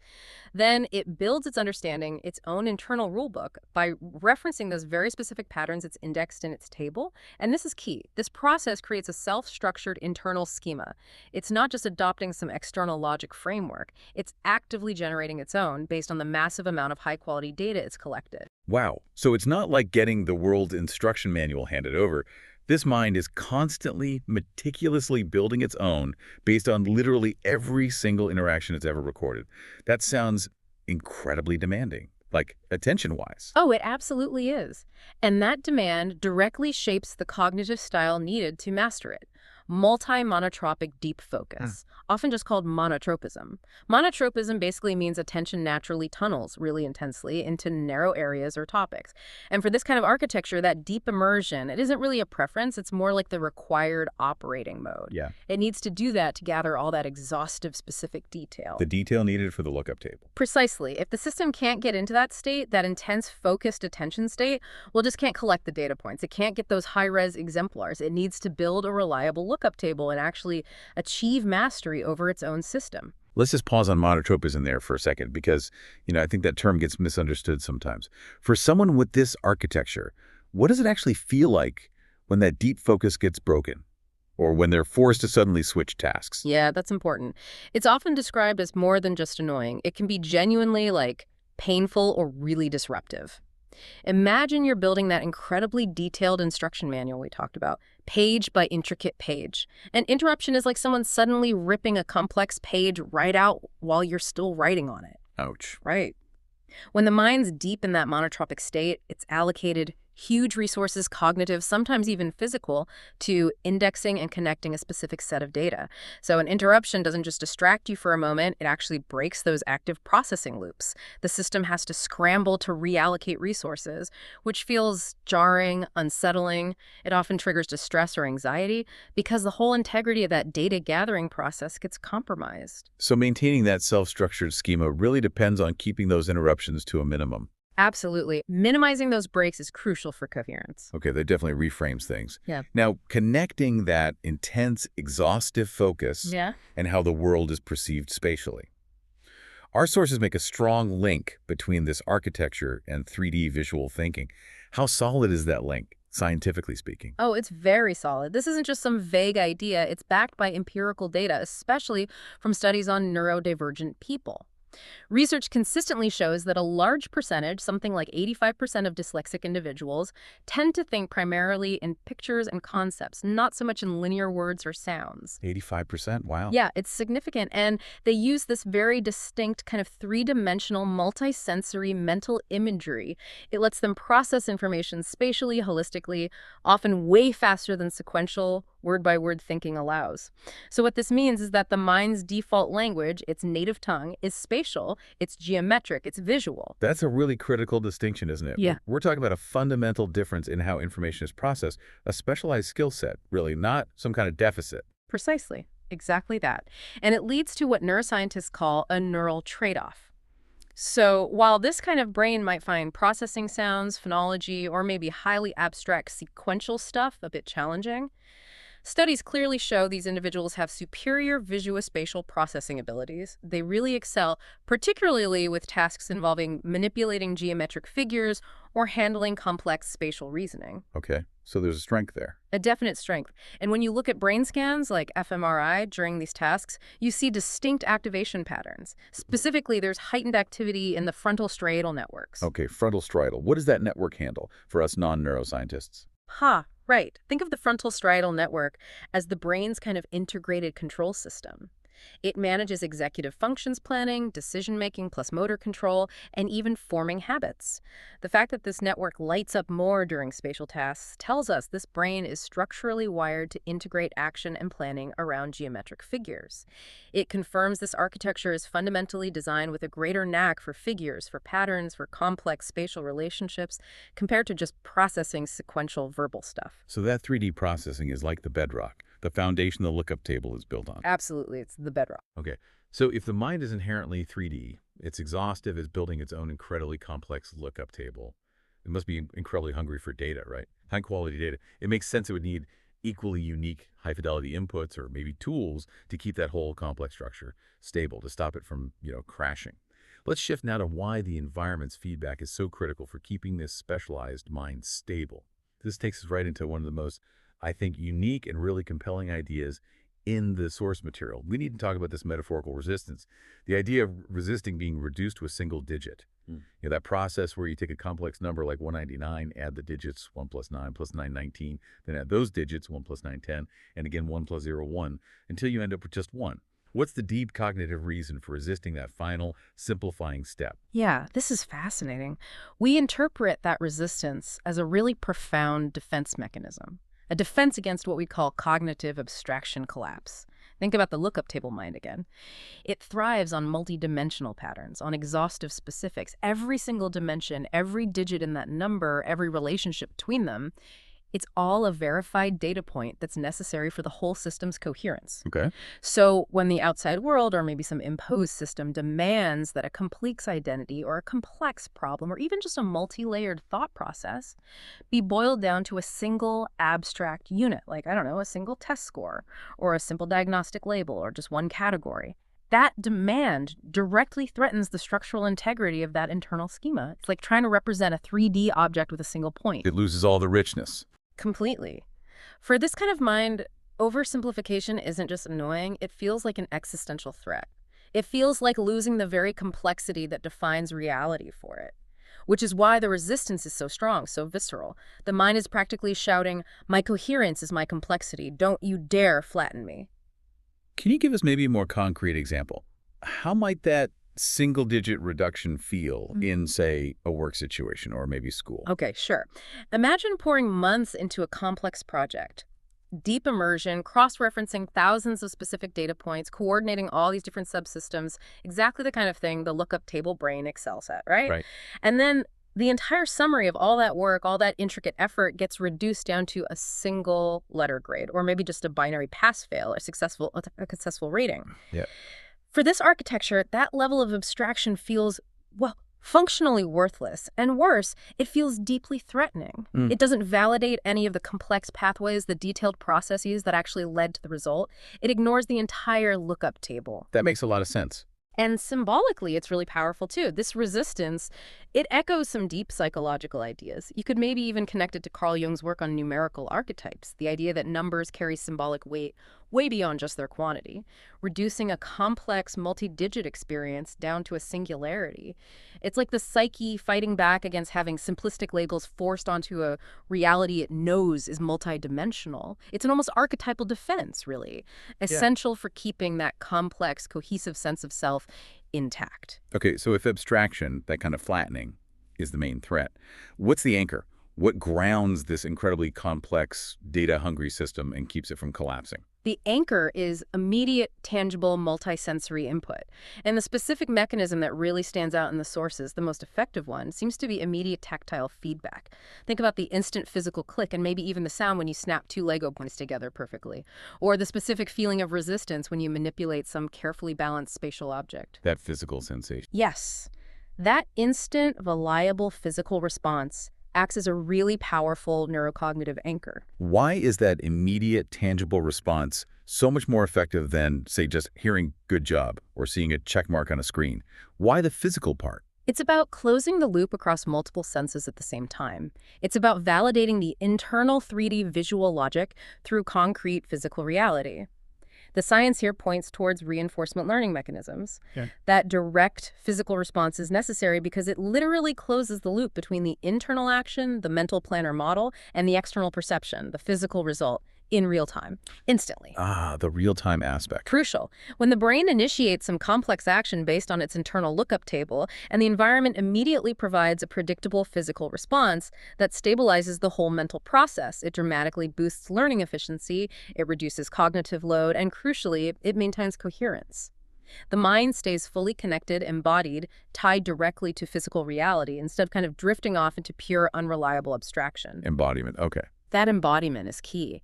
Then it builds its understanding, its own internal rulebook, by referencing those very specific patterns it's indexed in its table. And this is key. This process creates a self-structured internal schema. It's not just adopting some external logic framework. It's actively generating its own based on the massive amount of high-quality data it's collected.
Wow. So it's not like getting the world's instruction manual handed over. This mind is constantly, meticulously building its own based on literally every single interaction it's ever recorded. That sounds incredibly demanding. Like, attention-wise.
Oh, it absolutely is. And that demand directly shapes the cognitive style needed to master it. Multi-monotropic deep focus, often just called monotropism. Monotropism basically means attention naturally tunnels really intensely into narrow areas or topics. And for this kind of architecture, that deep immersion, it isn't really a preference, it's more like the required operating mode.
Yeah.
It needs to do that to gather all that exhaustive specific detail.
The detail needed for the lookup table.
Precisely. If the system can't get into that state, that intense focused attention state, well, it just can't collect the data points. It can't get those high-res exemplars. It needs to build a reliable lookup table and actually achieve mastery over its own system.
Let's just pause on monotropism there for a second because, I think that term gets misunderstood sometimes. For someone with this architecture, what does it actually feel like when that deep focus gets broken? Or when they're forced to suddenly switch tasks?
Yeah, that's important. It's often described as more than just annoying. It can be genuinely, painful or really disruptive. Imagine you're building that incredibly detailed instruction manual we talked about, page by intricate page. An interruption is like someone suddenly ripping a complex page right out while you're still writing on it.
Ouch.
Right. When the mind's deep in that monotropic state, it's allocated huge resources, cognitive, sometimes even physical, to indexing and connecting a specific set of data. So an interruption doesn't just distract you for a moment, it actually breaks those active processing loops. The system has to scramble to reallocate resources, which feels jarring, unsettling. It often triggers distress or anxiety because the whole integrity of that data gathering process gets compromised.
So maintaining that self-structured schema really depends on keeping those interruptions to a minimum.
Absolutely. Minimizing those breaks is crucial for coherence.
Okay, that definitely reframes things.
Yeah.
Now, connecting that intense, exhaustive focus
Yeah.
and how the world is perceived spatially. Our sources make a strong link between this architecture and 3D visual thinking. How solid is that link, scientifically speaking?
Oh, it's very solid. This isn't just some vague idea. It's backed by empirical data, especially from studies on neurodivergent people. Research consistently shows that a large percentage, something like 85% of dyslexic individuals, tend to think primarily in pictures and concepts, not so much in linear words or sounds.
85%? Wow.
Yeah, it's significant. And they use this very distinct kind of three-dimensional, multisensory mental imagery. It lets them process information spatially, holistically, often way faster than sequential, word-by-word thinking allows. So what this means is that the mind's default language, its native tongue, is spatial, it's geometric, it's visual.
That's a really critical distinction, isn't it?
Yeah.
We're talking about a fundamental difference in how information is processed, a specialized skill set, really, not some kind of deficit.
Precisely. Exactly that. And it leads to what neuroscientists call a neural trade-off. So while this kind of brain might find processing sounds, phonology, or maybe highly abstract sequential stuff a bit challenging, studies clearly show these individuals have superior visuospatial processing abilities. They really excel, particularly with tasks involving manipulating geometric figures or handling complex spatial reasoning.
Okay, so there's a strength there.
A definite strength. And when you look at brain scans like fMRI during these tasks, you see distinct activation patterns. Specifically, there's heightened activity in the frontal striatal networks.
Okay, frontal striatal. What does that network handle for us non-neuroscientists?
Right. Think of the frontal striatal network as the brain's kind of integrated control system. It manages executive functions planning, decision-making plus motor control, and even forming habits. The fact that this network lights up more during spatial tasks tells us this brain is structurally wired to integrate action and planning around geometric figures. It confirms this architecture is fundamentally designed with a greater knack for figures, for patterns, for complex spatial relationships, compared to just processing sequential verbal stuff.
So that 3D processing is like the bedrock, the foundation the lookup table is built on.
Absolutely, it's the bedrock.
Okay, so if the mind is inherently 3D, it's exhaustive, it's building its own incredibly complex lookup table. It must be incredibly hungry for data, right? High-quality data. It makes sense it would need equally unique high-fidelity inputs or maybe tools to keep that whole complex structure stable, to stop it from, crashing. Let's shift now to why the environment's feedback is so critical for keeping this specialized mind stable. This takes us right into one of the most, I think, unique and really compelling ideas in the source material. We need to talk about this metaphorical resistance. The idea of resisting being reduced to a single digit. That process where you take a complex number like 199, add the digits 1 plus 9 plus 919, then add those digits 1 plus 910, and again 1 plus 0, 1, until you end up with just 1. What's the deep cognitive reason for resisting that final simplifying step?
Yeah, this is fascinating. We interpret that resistance as a really profound defense mechanism. A defense against what we call cognitive abstraction collapse. Think about the lookup table mind again. It thrives on multidimensional patterns, on exhaustive specifics. Every single dimension, every digit in that number, every relationship between them, it's all a verified data point that's necessary for the whole system's coherence.
Okay.
So when the outside world, or maybe some imposed system, demands that a complex identity or a complex problem, or even just a multi-layered thought process, be boiled down to a single abstract unit, like, I don't know, a single test score, or a simple diagnostic label, or just one category, that demand directly threatens the structural integrity of that internal schema. It's like trying to represent a 3D object with a single point.
It loses all the richness.
Completely. For this kind of mind, oversimplification isn't just annoying, it feels like an existential threat. It feels like losing the very complexity that defines reality for it. Which is why the resistance is so strong, so visceral. The mind is practically shouting, my coherence is my complexity, don't you dare flatten me.
Can you give us maybe a more concrete example? How might that single-digit reduction feel in, say, a work situation or maybe school?
Okay, sure. Imagine pouring months into a complex project. Deep immersion, cross-referencing thousands of specific data points, coordinating all these different subsystems, exactly the kind of thing the lookup table brain excels at, right?
Right.
And then the entire summary of all that work, all that intricate effort gets reduced down to a single letter grade, or maybe just a binary pass-fail, a successful rating.
Yeah.
For this architecture, that level of abstraction feels, well, functionally worthless. And worse, it feels deeply threatening. It doesn't validate any of the complex pathways, the detailed processes that actually led to the result. It ignores the entire lookup table.
That makes a lot of sense.
And symbolically, it's really powerful too. This resistance, it echoes some deep psychological ideas. You could maybe even connect it to Carl Jung's work on numerical archetypes, the idea that numbers carry symbolic weight way beyond just their quantity, reducing a complex multi-digit experience down to a singularity. It's like the psyche fighting back against having simplistic labels forced onto a reality it knows is multidimensional. It's an almost archetypal defense, really, essential for keeping that complex, cohesive sense of self intact.
Okay, so if abstraction, that kind of flattening, is the main threat, what's the anchor? What grounds this incredibly complex, data-hungry system and keeps it from collapsing?
The anchor is immediate, tangible, multisensory input. And the specific mechanism that really stands out in the sources, the most effective one, seems to be immediate tactile feedback. Think about the instant physical click and maybe even the sound when you snap two Lego points together perfectly. Or the specific feeling of resistance when you manipulate some carefully balanced spatial object.
That physical sensation.
Yes. That instant, reliable physical response acts as a really powerful neurocognitive anchor.
Why is that immediate, tangible response so much more effective than, say, just hearing "good job" or seeing a check mark on a screen? Why the physical part?
It's about closing the loop across multiple senses at the same time. It's about validating the internal 3D visual logic through concrete physical reality. The science here points towards reinforcement learning mechanisms. That direct physical response is necessary because it literally closes the loop between the internal action, the mental plan or model, and the external perception, the physical result, in real time, instantly.
Ah, the real-time aspect.
Crucial. When the brain initiates some complex action based on its internal lookup table, and the environment immediately provides a predictable physical response that stabilizes the whole mental process, it dramatically boosts learning efficiency, it reduces cognitive load, and crucially, it maintains coherence. The mind stays fully connected, embodied, tied directly to physical reality instead of kind of drifting off into pure, unreliable abstraction.
Embodiment, okay.
That embodiment is key.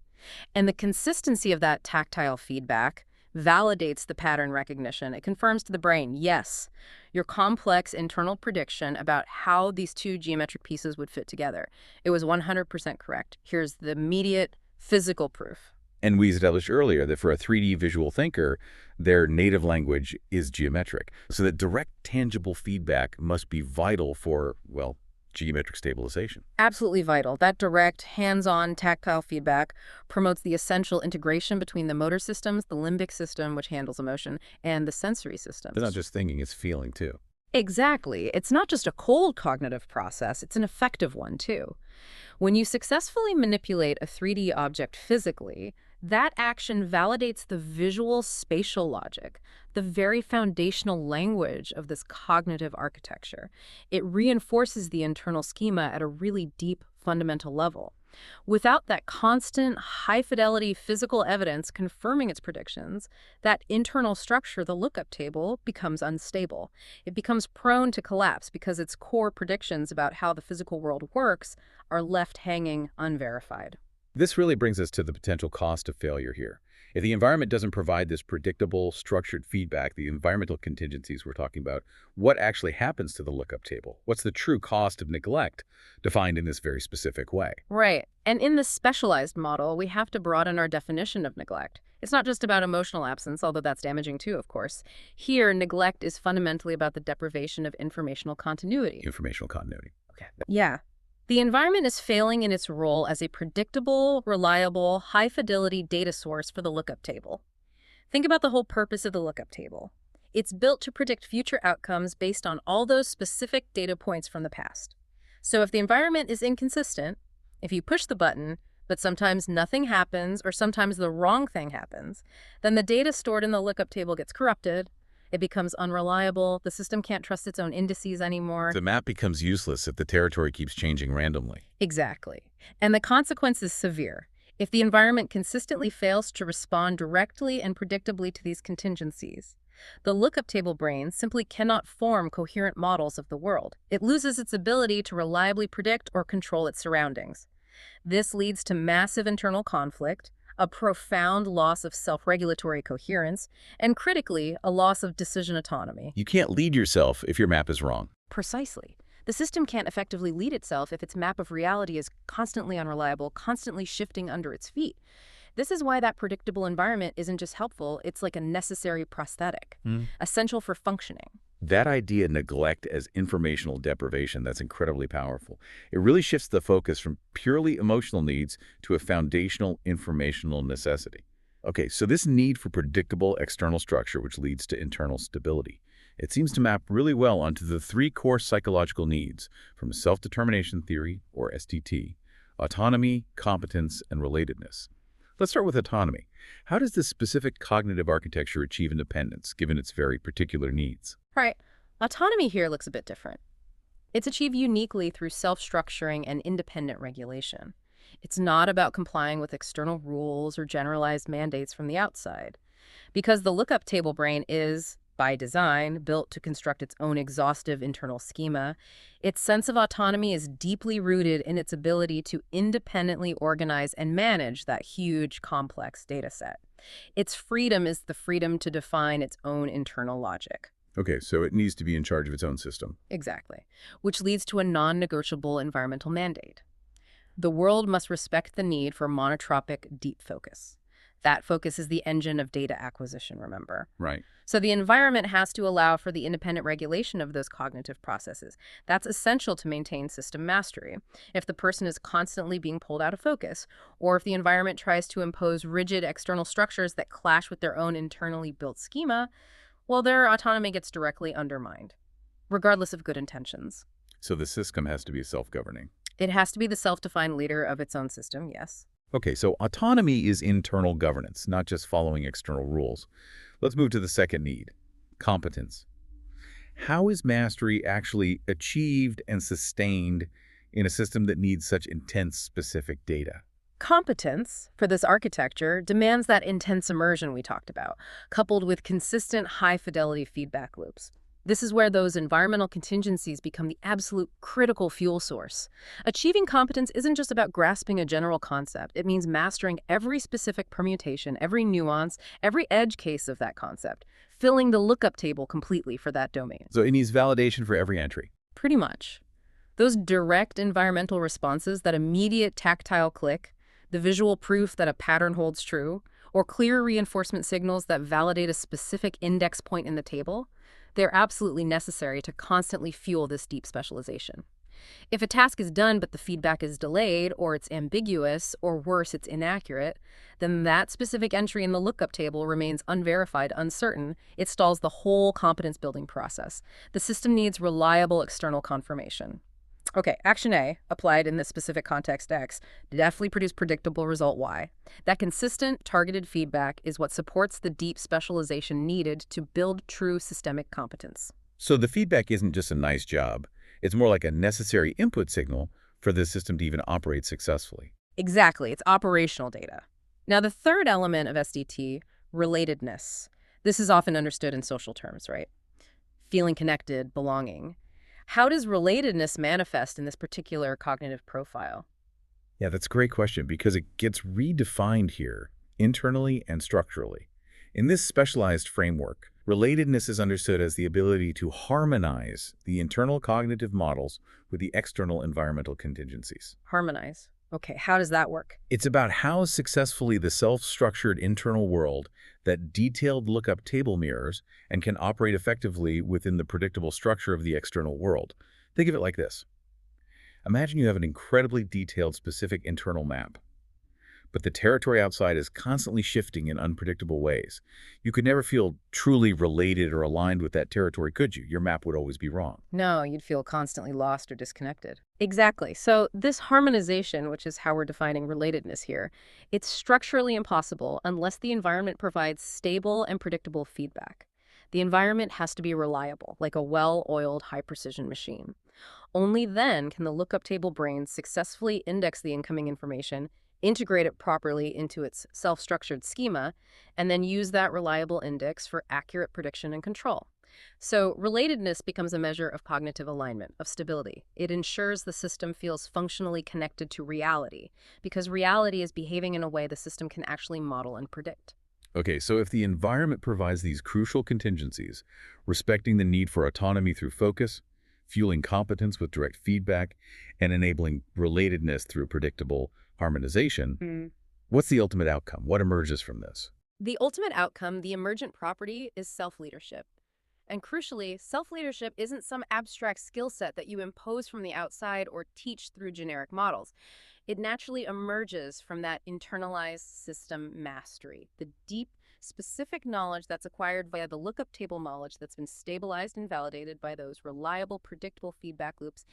And the consistency of that tactile feedback validates the pattern recognition. It confirms to the brain, yes, your complex internal prediction about how these two geometric pieces would fit together. It was 100% correct. Here's the immediate physical proof.
And we established earlier that for a 3D visual thinker, their native language is geometric. So that direct, tangible feedback must be vital for, well, geometric stabilization.
Absolutely vital. That direct, hands-on, tactile feedback promotes the essential integration between the motor systems, the limbic system, which handles emotion, and the sensory systems.
It's not just thinking, it's feeling too.
Exactly. It's not just a cold cognitive process, it's an effective one too. When you successfully manipulate a 3D object physically, that action validates the visual spatial logic, the very foundational language of this cognitive architecture. It reinforces the internal schema at a really deep, fundamental level. Without that constant, high-fidelity physical evidence confirming its predictions, that internal structure, the lookup table, becomes unstable. It becomes prone to collapse because its core predictions about how the physical world works are left hanging unverified.
This really brings us to the potential cost of failure here. If the environment doesn't provide this predictable, structured feedback, the environmental contingencies we're talking about, what actually happens to the lookup table? What's the true cost of neglect, defined in this very specific way?
Right. And in this specialized model, we have to broaden our definition of neglect. It's not just about emotional absence, although that's damaging too, of course. Here, neglect is fundamentally about the deprivation of informational continuity.
Informational continuity. Okay.
Yeah. The environment is failing in its role as a predictable, reliable, high-fidelity data source for the lookup table. Think about the whole purpose of the lookup table. It's built to predict future outcomes based on all those specific data points from the past. So if the environment is inconsistent, if you push the button, but sometimes nothing happens or sometimes the wrong thing happens, then the data stored in the lookup table gets corrupted. It becomes unreliable. The system can't trust its own indices anymore.
The map becomes useless if the territory keeps changing randomly.
Exactly. And the consequence is severe. If the environment consistently fails to respond directly and predictably to these contingencies, the lookup table brain simply cannot form coherent models of the world. It loses its ability to reliably predict or control its surroundings. This leads to massive internal conflict, a profound loss of self-regulatory coherence, and critically, a loss of decision autonomy.
You can't lead yourself if your map is wrong.
Precisely. The system can't effectively lead itself if its map of reality is constantly unreliable, constantly shifting under its feet. This is why that predictable environment isn't just helpful, it's like a necessary prosthetic, essential for functioning.
That idea, neglect as informational deprivation, that's incredibly powerful. It really shifts the focus from purely emotional needs to a foundational informational necessity. Okay, so this need for predictable external structure, which leads to internal stability, it seems to map really well onto the three core psychological needs from self-determination theory, or SDT: autonomy, competence, and relatedness. Let's start with autonomy. How does this specific cognitive architecture achieve independence, given its very particular needs?
Right. Autonomy here looks a bit different. It's achieved uniquely through self-structuring and independent regulation. It's not about complying with external rules or generalized mandates from the outside. Because the lookup table brain is, by design, built to construct its own exhaustive internal schema, its sense of autonomy is deeply rooted in its ability to independently organize and manage that huge, complex data set. Its freedom is the freedom to define its own internal logic.
Okay, so it needs to be in charge of its own system.
Exactly. Which leads to a non-negotiable environmental mandate. The world must respect the need for monotropic, deep focus. That focus is the engine of data acquisition, remember?
Right.
So the environment has to allow for the independent regulation of those cognitive processes. That's essential to maintain system mastery. If the person is constantly being pulled out of focus, or if the environment tries to impose rigid external structures that clash with their own internally built schema, well, their autonomy gets directly undermined, regardless of good intentions.
So the system has to be self-governing.
It has to be the self-defined leader of its own system, yes.
Okay, so autonomy is internal governance, not just following external rules. Let's move to the second need, competence. How is mastery actually achieved and sustained in a system that needs such intense specific data?
Competence, for this architecture, demands that intense immersion we talked about, coupled with consistent high-fidelity feedback loops. This is where those environmental contingencies become the absolute critical fuel source. Achieving competence isn't just about grasping a general concept. It means mastering every specific permutation, every nuance, every edge case of that concept, filling the lookup table completely for that domain.
So it needs validation for every entry.
Pretty much. Those direct environmental responses, that immediate tactile click, the visual proof that a pattern holds true, or clear reinforcement signals that validate a specific index point in the table, they're absolutely necessary to constantly fuel this deep specialization. If a task is done but the feedback is delayed, or it's ambiguous, or worse, it's inaccurate, then that specific entry in the lookup table remains unverified, uncertain. It stalls the whole competence-building process. The system needs reliable external confirmation. Okay, action A, applied in this specific context X, definitely produce predictable result Y. That consistent, targeted feedback is what supports the deep specialization needed to build true systemic competence.
So the feedback isn't just a nice job. It's more like a necessary input signal for the system to even operate successfully.
Exactly, it's operational data. Now, the third element of SDT, relatedness. This is often understood in social terms, right? Feeling connected, belonging. How does relatedness manifest in this particular cognitive profile?
Yeah, that's a great question because it gets redefined here, internally and structurally. In this specialized framework, relatedness is understood as the ability to harmonize the internal cognitive models with the external environmental contingencies.
Harmonize. Okay, how does that work?
It's about how successfully the self-structured internal world that detailed lookup table mirrors and can operate effectively within the predictable structure of the external world. Think of it like this. Imagine you have an incredibly detailed specific internal map, but the territory outside is constantly shifting in unpredictable ways. You could never feel truly related or aligned with that territory, could you? Your map would always be wrong.
No, you'd feel constantly lost or disconnected. Exactly. So this harmonization, which is how we're defining relatedness here, it's structurally impossible unless the environment provides stable and predictable feedback. The environment has to be reliable, like a well-oiled, high-precision machine. Only then can the lookup table brain successfully index the incoming information, integrate it properly into its self-structured schema, and then use that reliable index for accurate prediction and control. So relatedness becomes a measure of cognitive alignment, of stability. It ensures the system feels functionally connected to reality, because reality is behaving in a way the system can actually model and predict.
Okay, so if the environment provides these crucial contingencies, respecting the need for autonomy through focus, fueling competence with direct feedback, and enabling relatedness through predictable harmonization, What's the ultimate outcome? What emerges from this?
The ultimate outcome, the emergent property, is self-leadership. And crucially, self-leadership isn't some abstract skill set that you impose from the outside or teach through generic models. It naturally emerges from that internalized system mastery, the deep, specific knowledge that's acquired via the lookup table knowledge that's been stabilized and validated by those reliable, predictable feedback loops.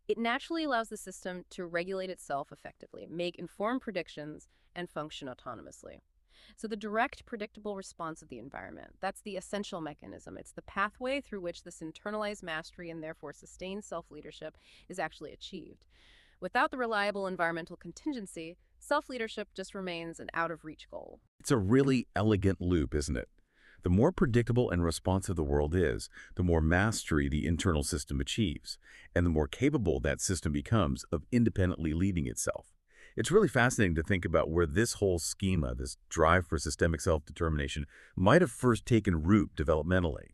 It naturally allows the system to regulate itself effectively, make informed predictions, and function autonomously. So the direct, predictable response of the environment, that's the essential mechanism. It's the pathway through which this internalized mastery and therefore sustained self-leadership is actually achieved. Without the reliable environmental contingency, self-leadership just remains an out-of-reach goal.
It's a really elegant loop, isn't it? The more predictable and responsive the world is, the more mastery the internal system achieves, and the more capable that system becomes of independently leading itself. It's really fascinating to think about where this whole schema, this drive for systemic self-determination, might have first taken root developmentally.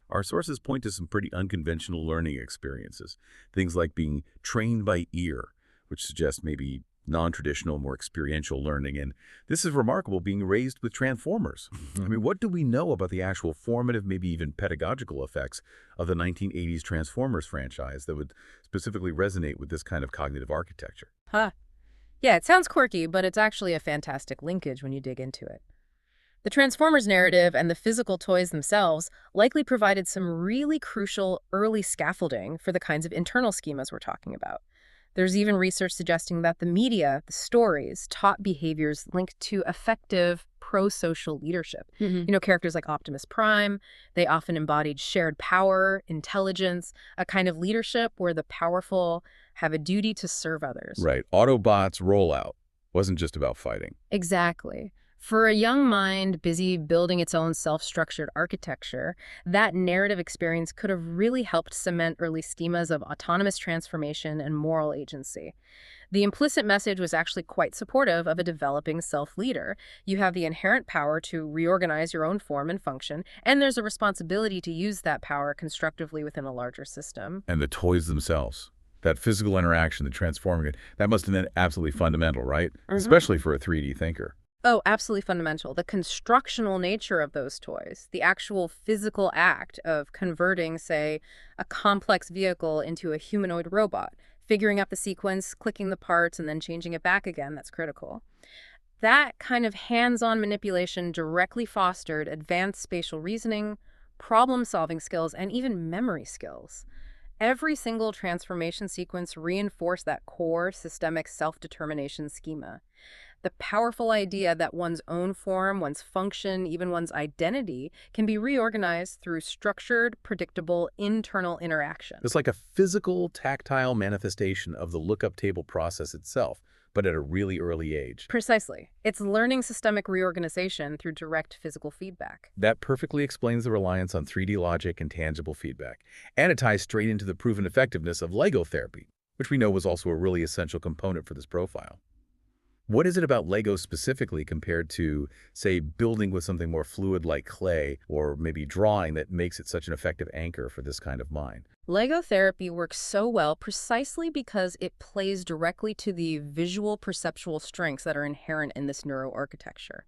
Our sources point to some pretty unconventional learning experiences, things like being trained by ear, which suggests maybe non-traditional, more experiential learning. And this is remarkable, being raised with transformers. I mean, what do we know about the actual formative, maybe even pedagogical effects of the 1980s Transformers franchise that would specifically resonate with this kind of cognitive architecture?
Yeah, it sounds quirky, but it's actually a fantastic linkage when you dig into it. The Transformers narrative and the physical toys themselves likely provided some really crucial early scaffolding for the kinds of internal schemas we're talking about. There's even research suggesting that the media, the stories, taught behaviors linked to effective pro-social leadership. Characters like Optimus Prime, they often embodied shared power, intelligence, a kind of leadership where the powerful have a duty to serve others.
Right. Autobots rollout wasn't just about fighting.
Exactly. For a young mind busy building its own self-structured architecture, that narrative experience could have really helped cement early schemas of autonomous transformation and moral agency. The implicit message was actually quite supportive of a developing self-leader. You have the inherent power to reorganize your own form and function, and there's a responsibility to use that power constructively within a larger system.
And the toys themselves, that physical interaction, the transforming it, that must have been absolutely fundamental, right? Especially for a 3D thinker.
Oh, absolutely fundamental. The constructional nature of those toys, the actual physical act of converting, say, a complex vehicle into a humanoid robot, figuring out the sequence, clicking the parts, and then changing it back again, that's critical. That kind of hands-on manipulation directly fostered advanced spatial reasoning, problem-solving skills, and even memory skills. Every single transformation sequence reinforced that core systemic self-determination schema. The powerful idea that one's own form, one's function, even one's identity can be reorganized through structured, predictable, internal interaction.
It's like a physical, tactile manifestation of the lookup table process itself, but at a really early age.
Precisely. It's learning systemic reorganization through direct physical feedback.
That perfectly explains the reliance on 3D logic and tangible feedback. And it ties straight into the proven effectiveness of Lego therapy, which we know was also a really essential component for this profile. What is it about Lego specifically compared to, say, building with something more fluid like clay or maybe drawing that makes it such an effective anchor for this kind of mind?
Lego therapy works so well precisely because it plays directly to the visual perceptual strengths that are inherent in this neuroarchitecture.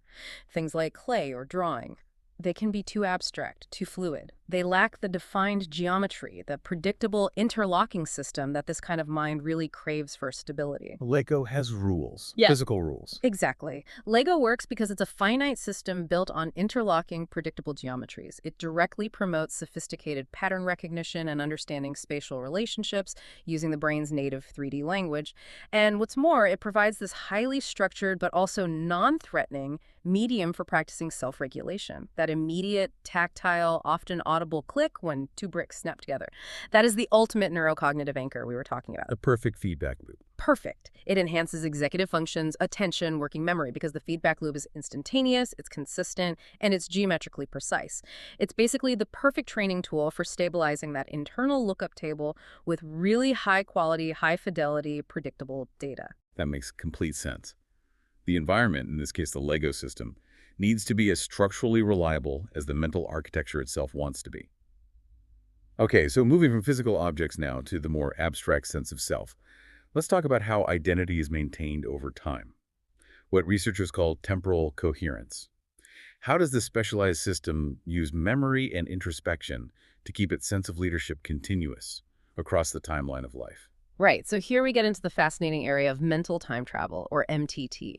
Things like clay or drawing. They can be too abstract, too fluid. They lack the defined geometry, the predictable interlocking system that this kind of mind really craves for stability.
Lego has rules,
Yeah.
physical rules.
Exactly. Lego works because it's a finite system built on interlocking, predictable geometries. It directly promotes sophisticated pattern recognition and understanding spatial relationships using the brain's native 3D language. And what's more, it provides this highly structured but also non-threatening medium for practicing self-regulation. That immediate, tactile, often audible click when two bricks snap together. That is the ultimate neurocognitive anchor we were talking about.
A perfect feedback loop.
Perfect. It enhances executive functions, attention, working memory, because the feedback loop is instantaneous, it's consistent, and it's geometrically precise. It's basically the perfect training tool for stabilizing that internal lookup table with really high quality, high fidelity, predictable data.
That makes complete sense. The environment, in this case the Lego system, needs to be as structurally reliable as the mental architecture itself wants to be. Okay, so moving from physical objects now to the more abstract sense of self, let's talk about how identity is maintained over time. what researchers call temporal coherence. How does this specialized system use memory and introspection to keep its sense of leadership continuous across the timeline of life?
Right, so here we get into the fascinating area of mental time travel, or MTT.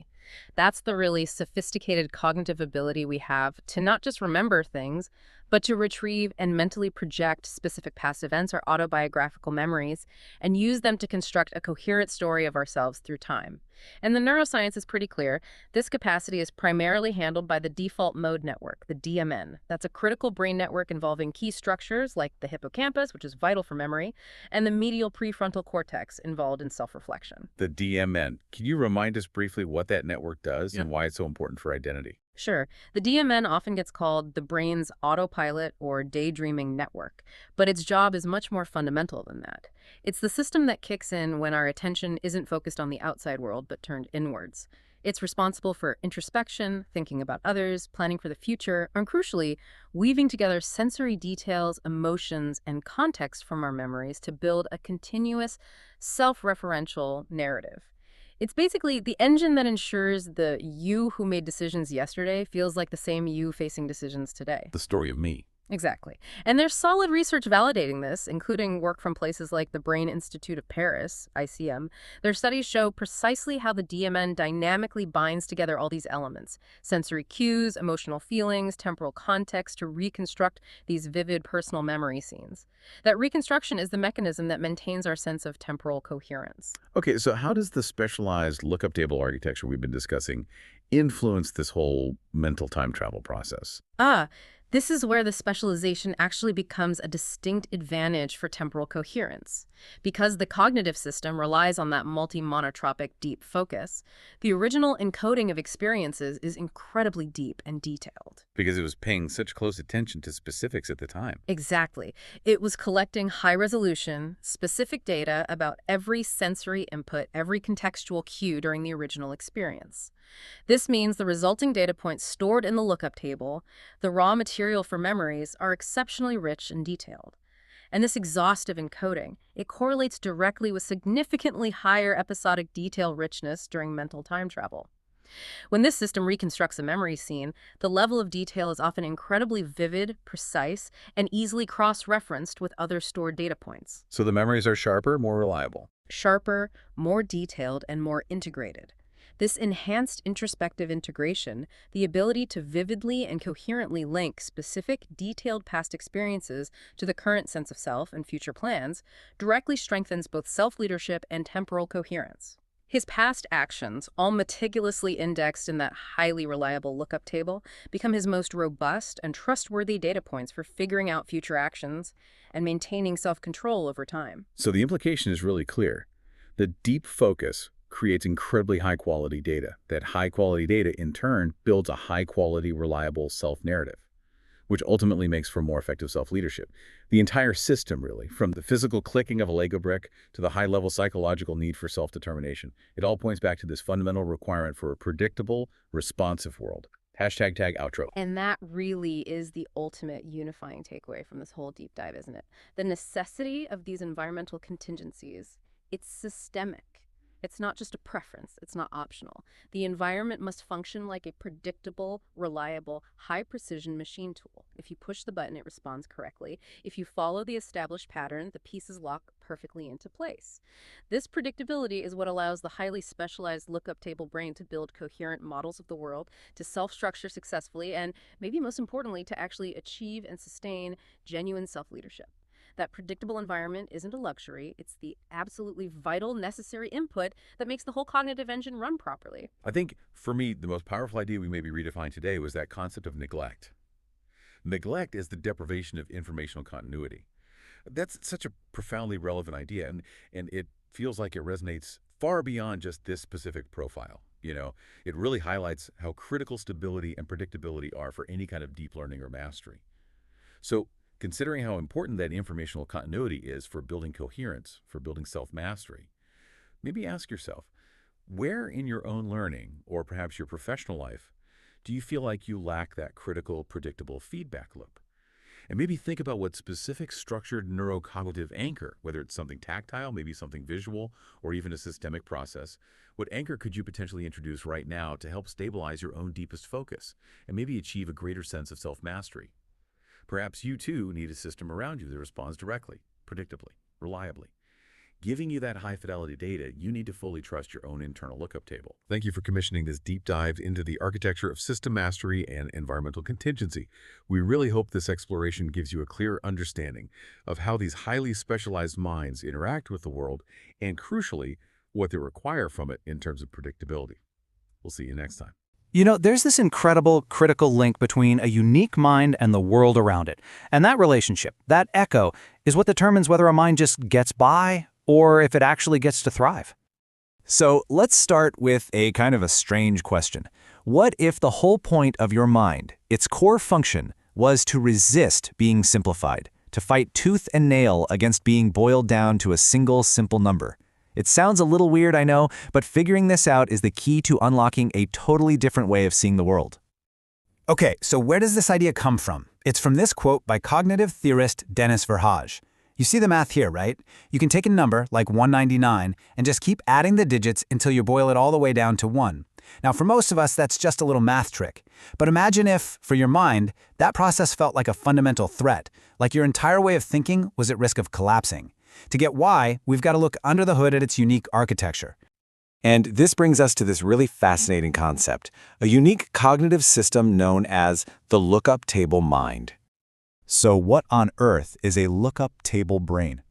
That's the really sophisticated cognitive ability we have to not just remember things, but to retrieve and mentally project specific past events or autobiographical memories and use them to construct a coherent story of ourselves through time. And the neuroscience is pretty clear. This capacity is primarily handled by the default mode network, the DMN. That's a critical brain network involving key structures like the hippocampus, which is vital for memory, and the medial prefrontal cortex involved in self-reflection.
The DMN. Can you remind us briefly what that network does and why it's so important for identity?
Sure. The DMN often gets called the brain's autopilot or daydreaming network, but its job is much more fundamental than that. It's the system that kicks in when our attention isn't focused on the outside world but turned inwards. It's responsible for introspection, thinking about others, planning for the future, and crucially, weaving together sensory details, emotions, and context from our memories to build a continuous, self-referential narrative. It's basically the engine that ensures the you who made decisions yesterday feels like the same you facing decisions today.
The story of me.
Exactly. And there's solid research validating this, including work from places like the Brain Institute of Paris, ICM. Their studies show precisely how the DMN dynamically binds together all these elements, sensory cues, emotional feelings, temporal context to reconstruct these vivid personal memory scenes. That reconstruction is the mechanism that maintains our sense of temporal coherence.
Okay, so how does the specialized lookup table architecture we've been discussing influence this whole mental time travel process?
This is where the specialization actually becomes a distinct advantage for temporal coherence. Because the cognitive system relies on that multi-monotropic deep focus, the original encoding of experiences is incredibly deep and detailed.
Because it was paying such close attention to specifics at the time.
Exactly. It was collecting high-resolution, specific data about every sensory input, every contextual cue during the original experience. This means the resulting data points stored in the lookup table, the raw material for memories, are exceptionally rich and detailed. And this exhaustive encoding, it correlates directly with significantly higher episodic detail richness during mental time travel. When this system reconstructs a memory scene, the level of detail is often incredibly vivid, precise, and easily cross-referenced with other stored data points.
So the memories are sharper, more reliable.
Sharper, more detailed, and more integrated. This enhanced introspective integration, the ability to vividly and coherently link specific, detailed past experiences to the current sense of self and future plans, directly strengthens both self-leadership and temporal coherence. His past actions, all meticulously indexed in that highly reliable lookup table, become his most robust and trustworthy data points for figuring out future actions and maintaining self-control over time.
So the implication is really clear. The deep focus creates incredibly high-quality data. That high-quality data, in turn, builds a high-quality, reliable self-narrative, which ultimately makes for more effective self-leadership. The entire system, really, from the physical clicking of a Lego brick to the high-level psychological need for self-determination, it all points back to this fundamental requirement for a predictable, responsive world. Hashtag tag outro.
And that really is the ultimate unifying takeaway from this whole deep dive, isn't it? The necessity of these environmental contingencies, it's systemic. It's not just a preference. It's not optional. The environment must function like a predictable, reliable, high-precision machine tool. If you push the button, it responds correctly. If you follow the established pattern, the pieces lock perfectly into place. This predictability is what allows the highly specialized lookup table brain to build coherent models of the world, to self-structure successfully, and maybe most importantly, to actually achieve and sustain genuine self-leadership. That predictable environment isn't a luxury. It's the absolutely vital, necessary input that makes the whole cognitive engine run properly.
I think, for me, the most powerful idea we maybe redefined today was that concept of neglect. Neglect is the deprivation of informational continuity. That's such a profoundly relevant idea, and it feels like it resonates far beyond just this specific profile. You know, it really highlights how critical stability and predictability are for any kind of deep learning or mastery. So, considering how important that informational continuity is for building coherence, for building self-mastery, maybe ask yourself, where in your own learning, or perhaps your professional life, do you feel like you lack that critical, predictable feedback loop? And maybe think about what specific structured neurocognitive anchor, whether it's something tactile, maybe something visual, or even a systemic process, what anchor could you potentially introduce right now to help stabilize your own deepest focus and maybe achieve a greater sense of self-mastery? Perhaps you too need a system around you that responds directly, predictably, reliably. Giving you that high-fidelity data, you need to fully trust your own internal lookup table. Thank you for commissioning this deep dive into the architecture of system mastery and environmental contingency. We really hope this exploration gives you a clear understanding of how these highly specialized minds interact with the world and, crucially, what they require from it in terms of predictability. We'll see you next time.
You know, there's this incredible critical link between a unique mind and the world around it. And that relationship, that echo, is what determines whether a mind just gets by or if it actually gets to thrive.
So let's start with a kind of a strange question. What if the whole point of your mind, its core function, was to resist being simplified, to fight tooth and nail against being boiled down to a single simple number? It sounds a little weird, I know, but figuring this out is the key to unlocking a totally different way of seeing the world. Okay, so where does this idea come from? It's from this quote by cognitive theorist Denis Verhaeghe. You see the math here, right? You can take a number, like 199, and just keep adding the digits until you boil it all the way down to 1. Now, for most of us, that's just a little math trick. But imagine if, for your mind, that process felt like a fundamental threat, like your entire way of thinking was at risk of collapsing. To get why, we've got to look under the hood at its unique architecture.
And this brings us to this really fascinating concept, a unique cognitive system known as the lookup table mind.
So what on earth is a lookup table brain?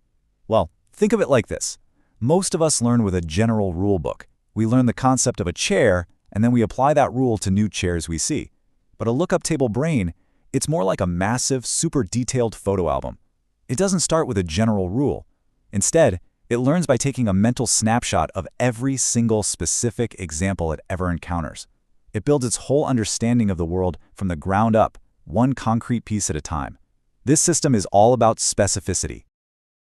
Well, think of it like this. Most of us learn with a general rule book. We learn the concept of a chair, and then we apply that rule to new chairs we see. But a lookup table brain, it's more like a massive, super detailed photo album. It doesn't start with a general rule. Instead, it learns by taking a mental snapshot of every single specific example it ever encounters. It builds its whole understanding of the world from the ground up, one concrete piece at a time. This system is all about specificity.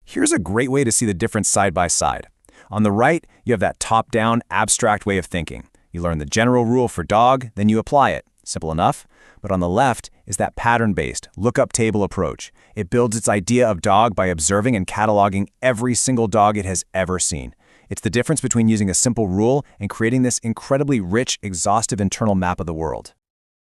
Here's a great way to see the difference side by side. On the right, you have that top-down, abstract way of thinking. You learn the general rule for dog, then you apply it. Simple enough. But on the left is that pattern-based, lookup table approach. It builds its idea of dog by observing and cataloging every single dog it has ever seen. It's the difference between using a simple rule and creating this incredibly rich, exhaustive internal map of the world.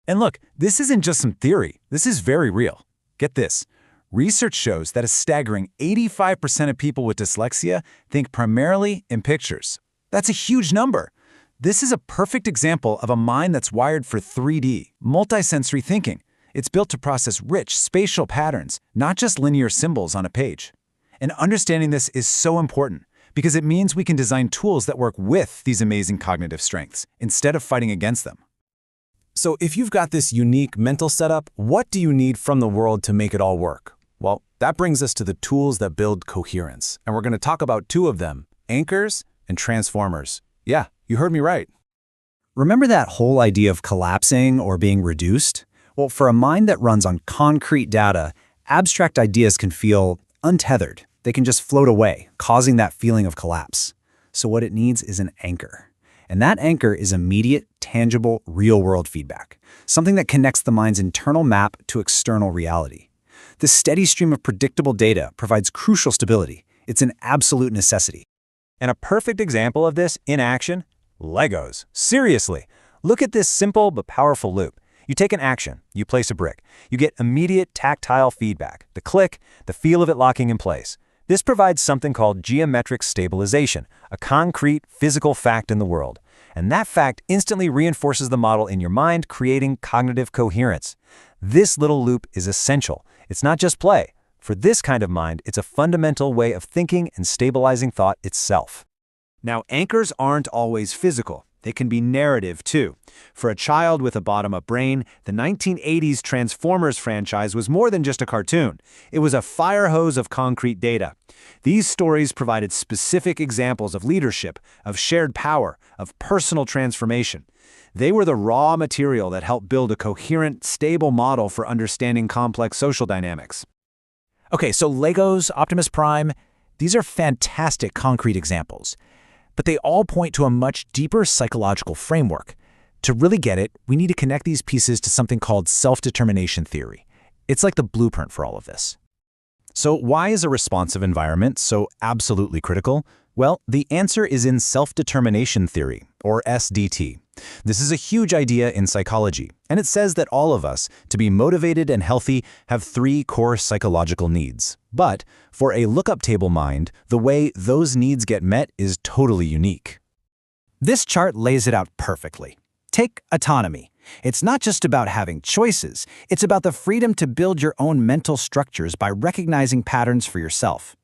And look, this isn't just some theory. This is very real. Get this. Research shows that a staggering 85% of people with dyslexia think primarily in pictures. That's a huge number. This is a perfect example of a mind that's wired for 3D, multisensory thinking. It's built to process rich spatial patterns, not just linear symbols on a page. And understanding this is so important because it means we can design tools that work with these amazing cognitive strengths instead of fighting against them. So if you've got this unique mental setup, what do you need from the world to make it all work? Well, that brings us to the tools that build coherence. And we're going to talk about two of them, anchors and transformers. Yeah, you heard me right. Remember that whole idea of collapsing or being reduced? Well, for a mind that runs on concrete data, abstract ideas can feel untethered. They can just float away, causing that feeling of collapse. So what it needs is an anchor. And that anchor is immediate, tangible, real-world feedback, something that connects the mind's internal map to external reality. This steady stream of predictable data provides crucial stability. It's an absolute necessity. And a perfect example of this in action? Legos. Seriously. Look at this simple but powerful loop. You take an action, you place a brick. You get immediate tactile feedback, the click, the feel of it locking in place. This provides something called geometric stabilization, a concrete, physical fact in the world. And that fact instantly reinforces the model in your mind, creating cognitive coherence. This little loop is essential. It's not just play. For this kind of mind, it's a fundamental way of thinking and stabilizing thought itself. Now, anchors aren't always physical. They can be narrative, too. For a child with a bottom-up brain, the 1980s Transformers franchise was more than just a cartoon. It was a fire hose of concrete data. These stories provided specific examples of leadership, of shared power, of personal transformation. They were the raw material that helped build a coherent, stable model for understanding complex social dynamics. Okay, so Legos, Optimus Prime, these are fantastic concrete examples. But they all point to a much deeper psychological framework. To really get it, we need to connect these pieces to something called self-determination theory. It's like the blueprint for all of this. So why is a responsive environment so absolutely critical? Well, the answer is in self-determination theory, or SDT. This is a huge idea in psychology, and it says that all of us, to be motivated and healthy, have 3 core psychological needs. But for a lookup table mind, the way those needs get met is totally unique. This chart lays it out perfectly. Take autonomy. It's not just about having choices, it's about the freedom to build your own mental structures by recognizing patterns for yourself.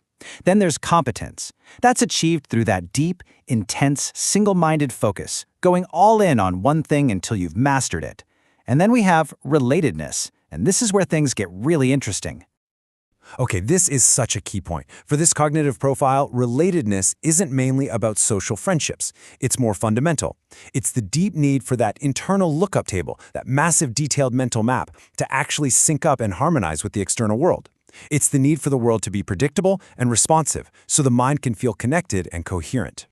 Then there's competence. That's achieved through that deep, intense, single-minded focus, going all in on one thing until you've mastered it. And then we have relatedness, and this is where things get really interesting.
Okay, this is such a key point. For this cognitive profile, relatedness isn't mainly about social friendships. It's more fundamental. It's the deep need for that internal lookup table, that massive detailed mental map, to actually sync up and harmonize with the external world. It's the need for the world to be predictable and responsive, so the mind can feel connected and coherent.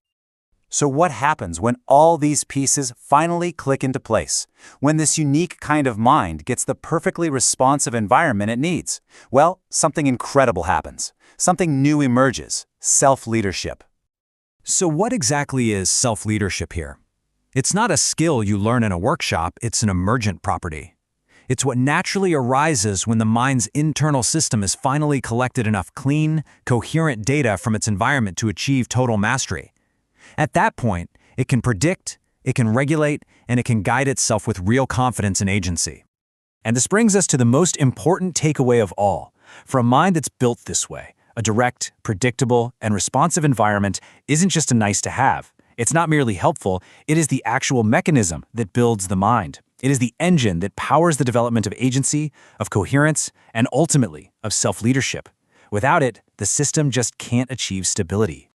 So what happens when all these pieces finally click into place? When this unique kind of mind gets the perfectly responsive environment it needs? Well, something incredible happens. Something new emerges: self-leadership.
So what exactly is self-leadership here? It's not a skill you learn in a workshop, it's an emergent property. It's what naturally arises when the mind's internal system has finally collected enough clean, coherent data from its environment to achieve total mastery. At that point, it can predict, it can regulate, and it can guide itself with real confidence and agency. And this brings us to the most important takeaway of all. For a mind that's built this way, a direct, predictable, and responsive environment isn't just a nice-to-have. It's not merely helpful, it is the actual mechanism that builds the mind. It is the engine that powers the development of agency, of coherence, and ultimately, of self-leadership. Without it, the system just can't achieve stability.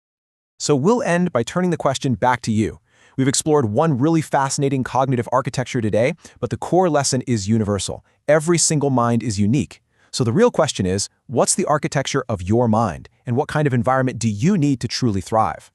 So we'll end by turning the question back to you. We've explored one really fascinating cognitive architecture today, but the core lesson is universal. Every single mind is unique. So the real question is, what's the architecture of your mind, and what kind of environment do you need to truly thrive?